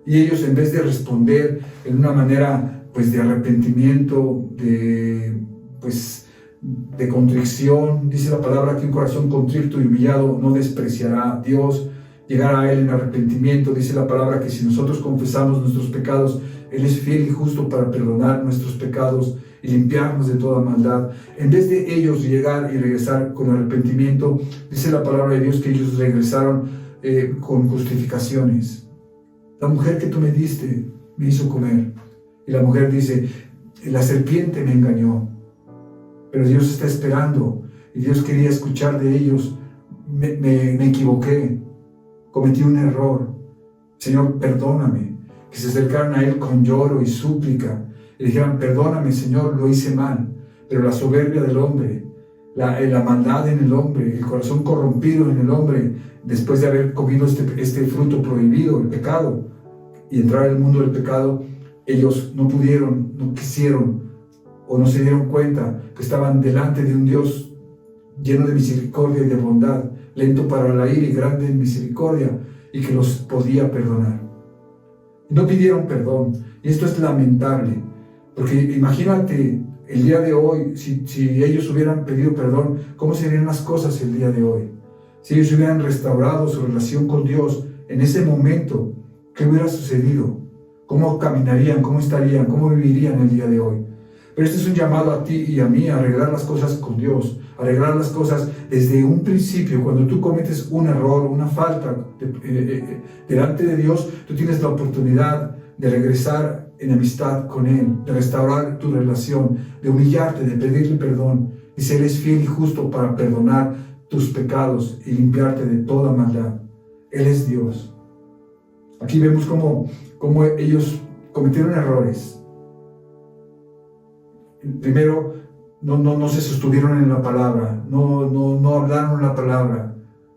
Y ellos, en vez de responder en una manera de arrepentimiento, de contrición, dice la palabra que un corazón contrito y humillado no despreciará a Dios. Llegar a Él en arrepentimiento, dice la palabra que si nosotros confesamos nuestros pecados, Él es fiel y justo para perdonar nuestros pecados y limpiarnos de toda maldad. En vez de ellos llegar y regresar con arrepentimiento, dice la palabra de Dios que ellos regresaron con justificaciones. La mujer que tú me diste me hizo comer. Y la mujer dice, la serpiente me engañó. Pero Dios está esperando y Dios quería escuchar de ellos, me equivoqué. Cometí un error. Señor, perdóname. Que se acercaran a Él con lloro y súplica. Y dijeran, perdóname, Señor, lo hice mal. Pero la soberbia del hombre, la maldad en el hombre, el corazón corrompido en el hombre, después de haber comido este fruto prohibido, el pecado, y entrar al mundo del pecado, ellos no pudieron, no quisieron, o no se dieron cuenta que estaban delante de un Dios lleno de misericordia y de bondad, lento para la ira y grande en misericordia, y que los podía perdonar. No pidieron perdón, y esto es lamentable, porque imagínate el día de hoy, si ellos hubieran pedido perdón, ¿cómo serían las cosas el día de hoy? Si ellos hubieran restaurado su relación con Dios en ese momento, ¿qué hubiera sucedido? ¿Cómo caminarían? ¿Cómo estarían? ¿Cómo vivirían el día de hoy? Pero este es un llamado a ti y a mí a arreglar las cosas con Dios, arreglar las cosas desde un principio. Cuando tú cometes un error, una falta delante de Dios, tú tienes la oportunidad de regresar en amistad con Él, de restaurar tu relación, de humillarte, de pedirle perdón. Dice, Él es fiel y justo para perdonar tus pecados y limpiarte de toda maldad. Él es Dios. Aquí vemos cómo ellos cometieron errores. Primero, no se sostuvieron en la palabra, no hablaron la palabra.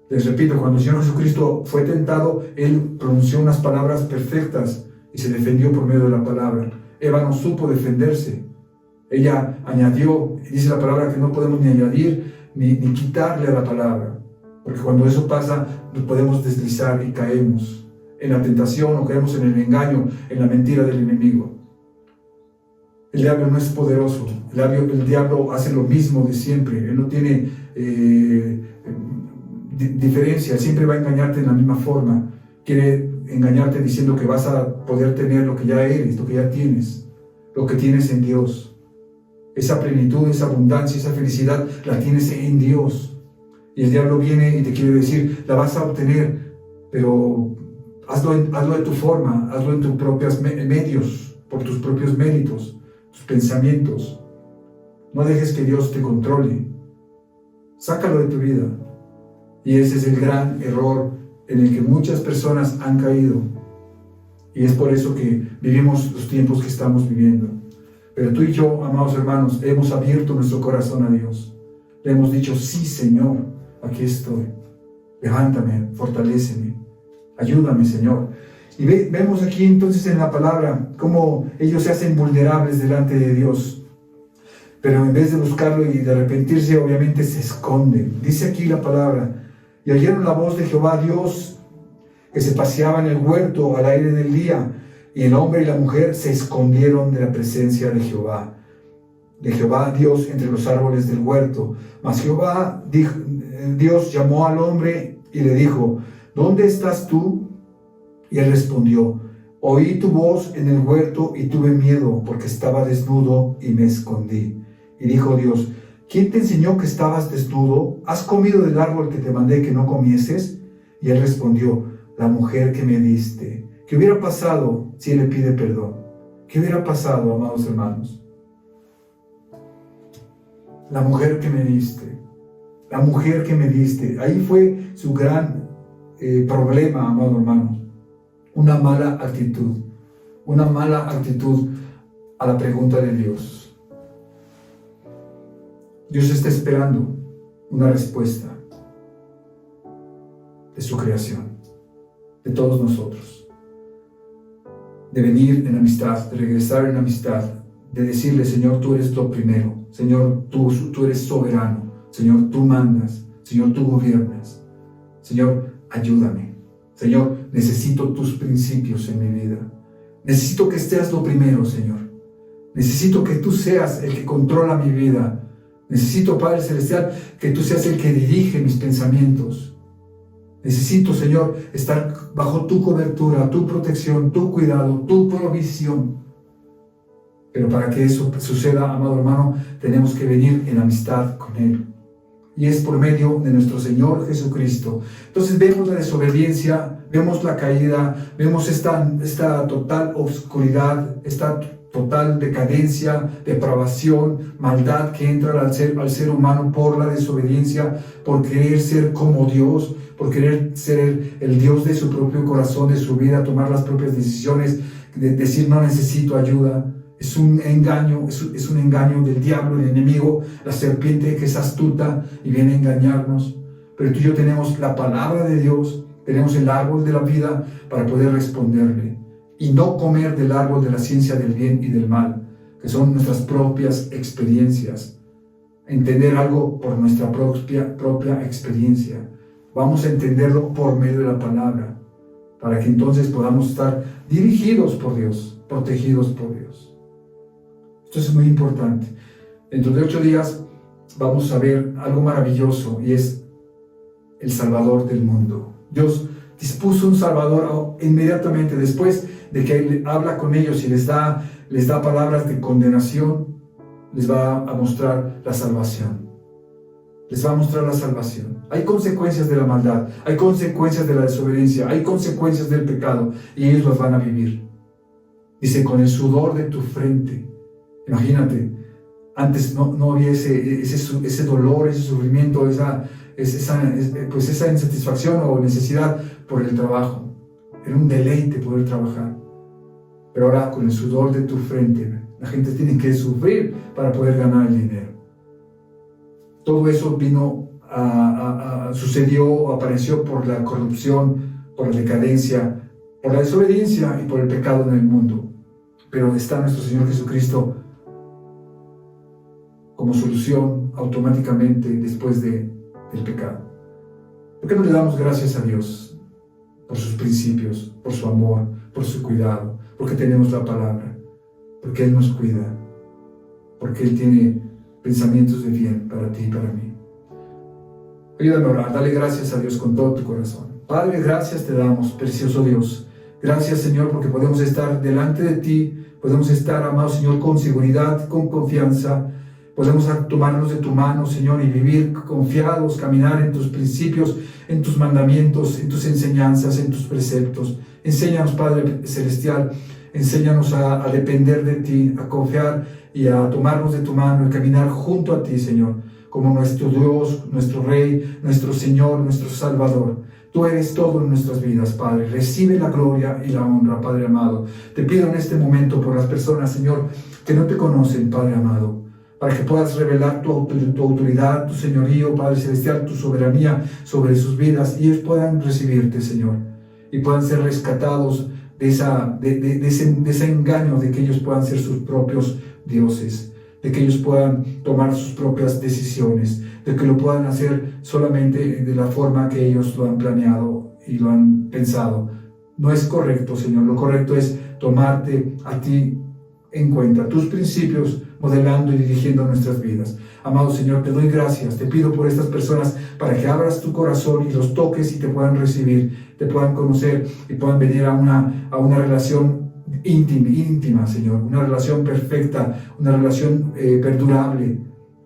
Les repito, cuando el Señor Jesucristo fue tentado, Él pronunció unas palabras perfectas y se defendió por medio de la palabra. Eva no supo defenderse. Ella añadió, dice la palabra que no podemos ni añadir ni quitarle a la palabra, porque cuando eso pasa, nos podemos deslizar y caemos en la tentación o caemos en el engaño, en la mentira del enemigo. El diablo no es poderoso, el diablo hace lo mismo de siempre, él no tiene diferencia, siempre va a engañarte en la misma forma. Quiere engañarte diciendo que vas a poder tener lo que ya eres, lo que ya tienes, lo que tienes en Dios. Esa plenitud, esa abundancia, esa felicidad la tienes en Dios. Y el diablo viene y te quiere decir, la vas a obtener, pero hazlo de tu forma, hazlo en tus propios medios, por tus propios méritos, tus pensamientos. No dejes que Dios te controle. Sácalo de tu vida. Y ese es el gran error en el que muchas personas han caído. Y es por eso que vivimos los tiempos que estamos viviendo. Pero tú y yo, amados hermanos, hemos abierto nuestro corazón a Dios. Le hemos dicho, sí, Señor, aquí estoy. Levántame, fortaléceme, ayúdame, Señor. Y vemos aquí entonces en la palabra cómo ellos se hacen vulnerables delante de Dios. Pero en vez de buscarlo y de arrepentirse, obviamente se esconden. Dice aquí la palabra, y oyeron la voz de Jehová Dios, que se paseaba en el huerto al aire del día, y el hombre y la mujer se escondieron de la presencia de Jehová Dios entre los árboles del huerto. Mas Dios llamó al hombre y le dijo, ¿dónde estás tú? Y él respondió, oí tu voz en el huerto y tuve miedo, porque estaba desnudo y me escondí. Y dijo Dios, ¿quién te enseñó que estabas desnudo? ¿Has comido del árbol que te mandé que no comieses? Y él respondió, la mujer que me diste. ¿Qué hubiera pasado si él le pide perdón? ¿Qué hubiera pasado, amados hermanos? La mujer que me diste. La mujer que me diste. Ahí fue su gran problema, amados hermanos. Una mala actitud. Una mala actitud a la pregunta de Dios. Dios está esperando una respuesta de su creación, de todos nosotros. De venir en amistad, de regresar en amistad, de decirle, Señor, tú eres lo primero. Señor, tú eres soberano. Señor, tú mandas. Señor, tú gobiernas. Señor, ayúdame. Señor, necesito tus principios en mi vida. Necesito que seas lo primero, Señor. Necesito que tú seas el que controla mi vida. Necesito, Padre Celestial, que tú seas el que dirige mis pensamientos. Necesito, Señor, estar bajo tu cobertura, tu protección, tu cuidado, tu provisión. Pero para que eso suceda, amado hermano, tenemos que venir en amistad con Él. Y es por medio de nuestro Señor Jesucristo. Entonces vemos la desobediencia, vemos la caída, vemos esta total oscuridad, esta total decadencia, depravación, maldad que entra al ser humano por la desobediencia, por querer ser como Dios, por querer ser el Dios de su propio corazón, de su vida, tomar las propias decisiones, de decir no necesito ayuda. Es un engaño, es un engaño del diablo, el enemigo, la serpiente que es astuta y viene a engañarnos. Pero tú y yo tenemos la palabra de Dios, tenemos el árbol de la vida para poder responderle y no comer del árbol de la ciencia del bien y del mal, que son nuestras propias experiencias. Entender algo por nuestra propia experiencia. Vamos a entenderlo por medio de la palabra, para que entonces podamos estar dirigidos por Dios, protegidos por Dios. Esto es muy importante. Dentro de 8 días vamos a ver algo maravilloso, y es el Salvador del mundo. Dios dispuso un Salvador inmediatamente después de que Él habla con ellos y les da palabras de condenación. Les va a mostrar la salvación. Les va a mostrar la salvación. Hay consecuencias de la maldad, hay consecuencias de la desobediencia, hay consecuencias del pecado, y ellos las van a vivir. Dice, con el sudor de tu frente. Imagínate, antes no había ese dolor, ese sufrimiento, esa insatisfacción o necesidad por el trabajo. Era un deleite poder trabajar. Pero ahora, con el sudor de tu frente, la gente tiene que sufrir para poder ganar el dinero. Todo eso sucedió, apareció por la corrupción, por la decadencia, por la desobediencia y por el pecado en el mundo. Pero está nuestro Señor Jesucristo como solución automáticamente después del pecado. ¿Por qué no le damos gracias a Dios por sus principios, por su amor, por su cuidado? Porque tenemos la palabra, porque Él nos cuida, porque Él tiene pensamientos de bien para ti y para mí. Ayúdame a orar, dale gracias a Dios con todo tu corazón. Padre, gracias te damos, precioso Dios. Gracias, Señor, porque podemos estar delante de ti, podemos estar, amado Señor, con seguridad, con confianza. Podemos tomarnos de tu mano, Señor, y vivir confiados, caminar en tus principios, en tus mandamientos, en tus enseñanzas, en tus preceptos. Enséñanos, Padre Celestial, enséñanos a depender de ti, a confiar y a tomarnos de tu mano y caminar junto a ti, Señor, como nuestro Dios, nuestro Rey, nuestro Señor, nuestro Salvador. Tú eres todo en nuestras vidas, Padre. Recibe la gloria y la honra, Padre amado. Te pido en este momento por las personas, Señor, que no te conocen, Padre amado, para que puedas revelar tu autoridad, tu señorío, Padre Celestial, tu soberanía sobre sus vidas, y ellos puedan recibirte, Señor, y puedan ser rescatados de ese engaño de que ellos puedan ser sus propios dioses, de que ellos puedan tomar sus propias decisiones, de que lo puedan hacer solamente de la forma que ellos lo han planeado y lo han pensado. No es correcto, Señor. Lo correcto es tomarte a ti en cuenta, tus principios, modelando y dirigiendo nuestras vidas. Amado Señor, te doy gracias, te pido por estas personas para que abras tu corazón y los toques y te puedan recibir, te puedan conocer y puedan venir a una relación íntima, Señor, una relación perfecta, una relación perdurable,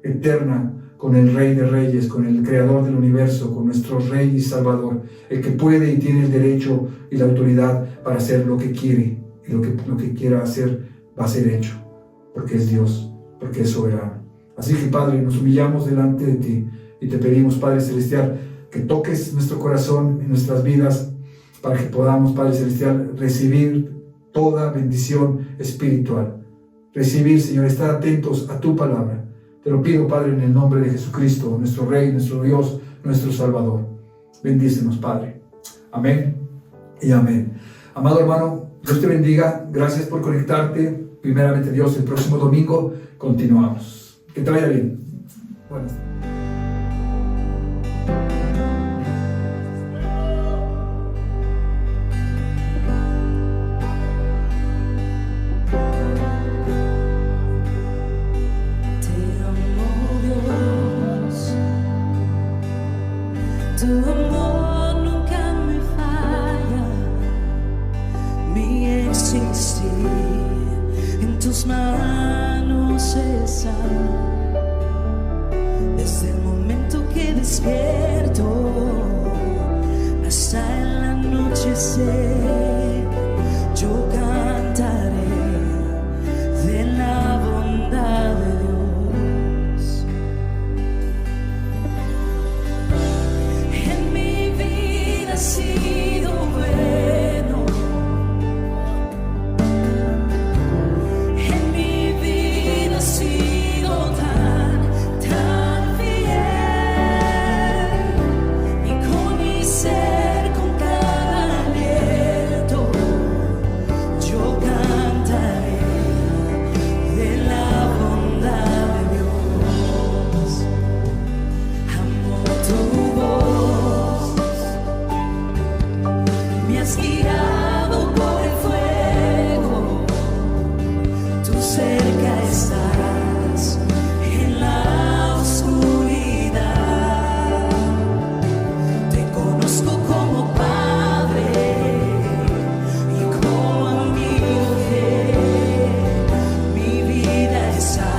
eterna, con el Rey de Reyes, con el Creador del universo, con nuestro Rey y Salvador, el que puede y tiene el derecho y la autoridad para hacer lo que quiere, y lo que quiera hacer va a ser hecho, porque es Dios, porque es soberano. Así que, Padre, nos humillamos delante de ti y te pedimos, Padre Celestial, que toques nuestro corazón y nuestras vidas para que podamos, Padre Celestial, recibir toda bendición espiritual. Recibir, Señor, estar atentos a tu palabra. Te lo pido, Padre, en el nombre de Jesucristo, nuestro Rey, nuestro Dios, nuestro Salvador. Bendícenos, Padre. Amén y amén. Amado hermano, Dios te bendiga. Gracias por conectarte. Primeramente, Dios, el próximo domingo continuamos. Que te vaya bien. Buenas tardes. Tu amor nunca me falla, mi existir en tus manos está. Desde el momento que despierto hasta el anochecer, yo cantaré de la bondad de Dios. Sido bueno en mi has guiado por el fuego, tú cerca estás en la oscuridad. Te conozco como Padre y como amigo fiel. Mi vida está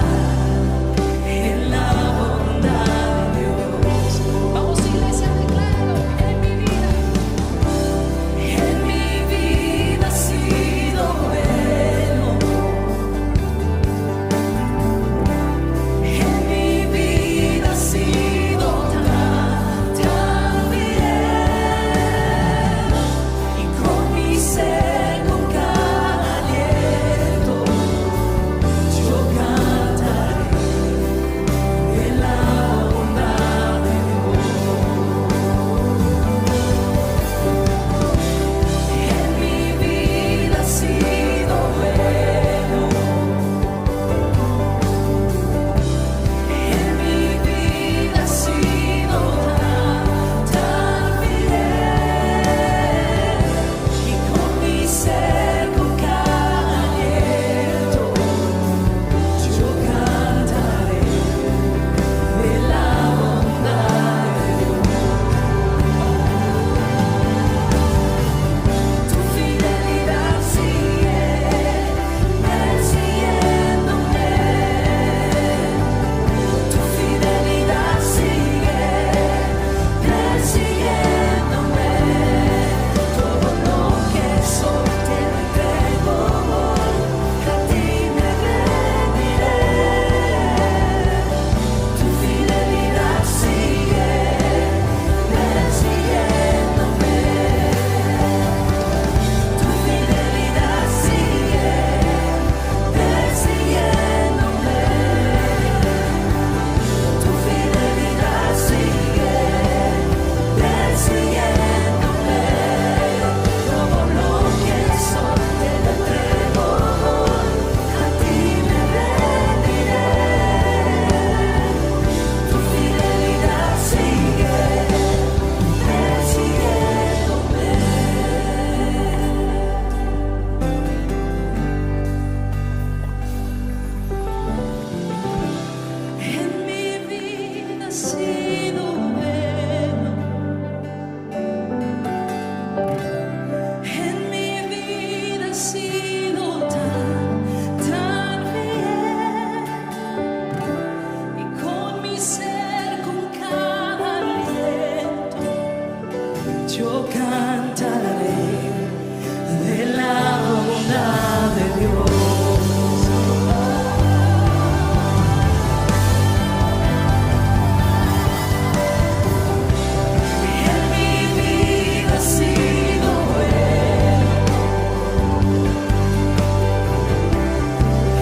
en la bondad de Dios. Vamos, iglesia, declaro en mi vida. En mi vida ha sido bueno. En mi vida ha sido tan bien. Y con mi ser, con cada aliento, yo cantaré de la bondad de Dios. En mi vida ha sido bueno. En mi vida ha sido tan bien. Y con mi ser, con cada aliento, yo cantaré de la bondad de Dios. Tu fidelidad sigue persiguiéndome. Tu fidelidad sigue persiguiéndome. Todo lo que soy te lo entrego hoy, a ti me rendiré. Tu fidelidad sigue persiguiéndome. Tu fidelidad sigue persiguiéndome. Tu fidelidad sigue persiguiéndome. Todo lo que soy te lo entrego hoy, a ti me rendiré. Tu fidelidad sigue persiguiéndome. En mi vida ha sido bueno. En mi vida ha sido tan bien. Y con mi ser, con cada aliento, yo cantaré de la bondad de Dios. En mi vida ha sido bueno.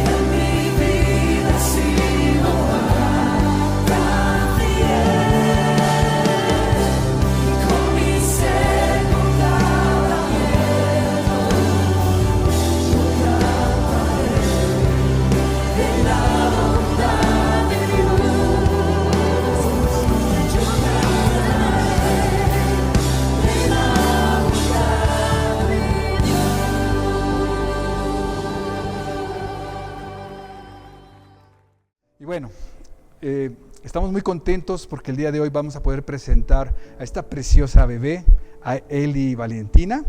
En mi vida ha sido tan bien. Con mi ser, con cada aliento, yo cantaré de la bondad de Dios. Yo cantaré de la bondad de Dios. Y bueno, estamos muy contentos porque el día de hoy vamos a poder presentar a esta preciosa bebé, a Eli Valentina,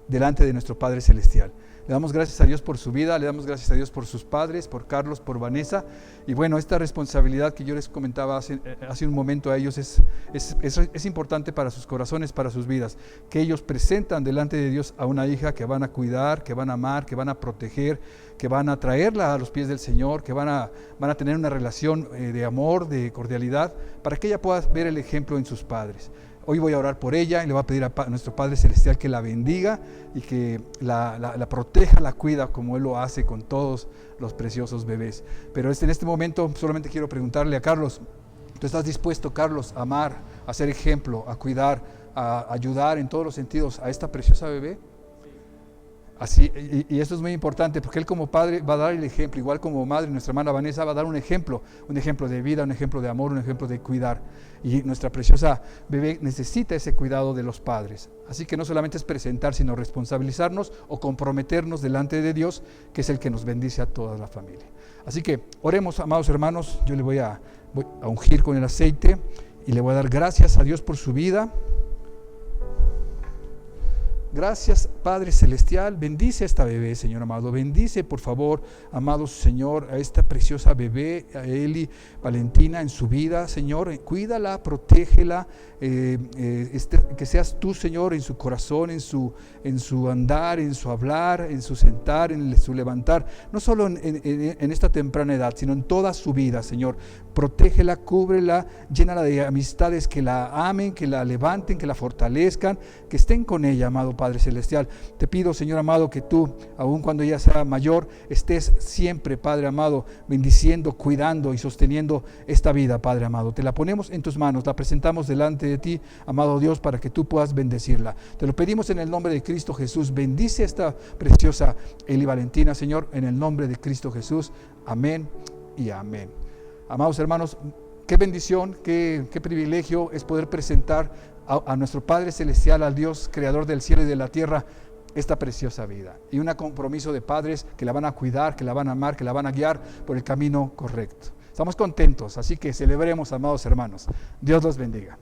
delante de nuestro Padre Celestial. Le damos gracias a Dios por su vida, le damos gracias a Dios por sus padres, por Carlos, por Vanessa. Y bueno, esta responsabilidad que yo les comentaba hace un momento a ellos es importante para sus corazones, para sus vidas. Que ellos presentan delante de Dios a una hija que van a cuidar, que van a amar, que van a proteger, que van a traerla a los pies del Señor, que van a tener una relación de amor, de cordialidad, para que ella pueda ver el ejemplo en sus padres. Hoy voy a orar por ella y le voy a pedir a nuestro Padre Celestial que la bendiga y que la proteja, la cuida como Él lo hace con todos los preciosos bebés. Pero en este momento solamente quiero preguntarle a Carlos, ¿tú estás dispuesto, Carlos, a amar, a ser ejemplo, a cuidar, a ayudar en todos los sentidos a esta preciosa bebé? Así, y esto es muy importante porque Él como padre va a dar el ejemplo, igual como madre, nuestra hermana Vanessa va a dar un ejemplo de vida, un ejemplo de amor, un ejemplo de cuidar. Y nuestra preciosa bebé necesita ese cuidado de los padres. Así que no solamente es presentar, sino responsabilizarnos o comprometernos delante de Dios, que es el que nos bendice a toda la familia. Así que oremos, amados hermanos. Yo le voy a ungir con el aceite y le voy a dar gracias a Dios por su vida. Gracias, Padre Celestial. Bendice a esta bebé, Señor amado. Bendice, por favor, amado Señor, a esta preciosa bebé, a Eli Valentina, en su vida, Señor. Cuídala, protégela, que seas tú, Señor, en su corazón, en su andar, en su hablar, en su sentar, en su levantar. No solo en esta temprana edad, sino en toda su vida, Señor. Protégela, cúbrela, llénala de amistades que la amen, que la levanten, que la fortalezcan, que estén con ella, amado Padre Celestial. Te pido, Señor amado, que tú, aun cuando ella sea mayor, estés siempre, Padre amado, bendiciendo, cuidando y sosteniendo esta vida, Padre amado. Te la ponemos en tus manos, la presentamos delante de ti, amado Dios, para que tú puedas bendecirla. Te lo pedimos en el nombre de Cristo Jesús. Bendice a esta preciosa Eli Valentina, Señor, en el nombre de Cristo Jesús. Amén y amén. Amados hermanos, qué bendición, qué privilegio es poder presentar a nuestro Padre Celestial, al Dios creador del cielo y de la tierra, esta preciosa vida. Y un compromiso de padres que la van a cuidar, que la van a amar, que la van a guiar por el camino correcto. Estamos contentos, así que celebremos, amados hermanos. Dios los bendiga.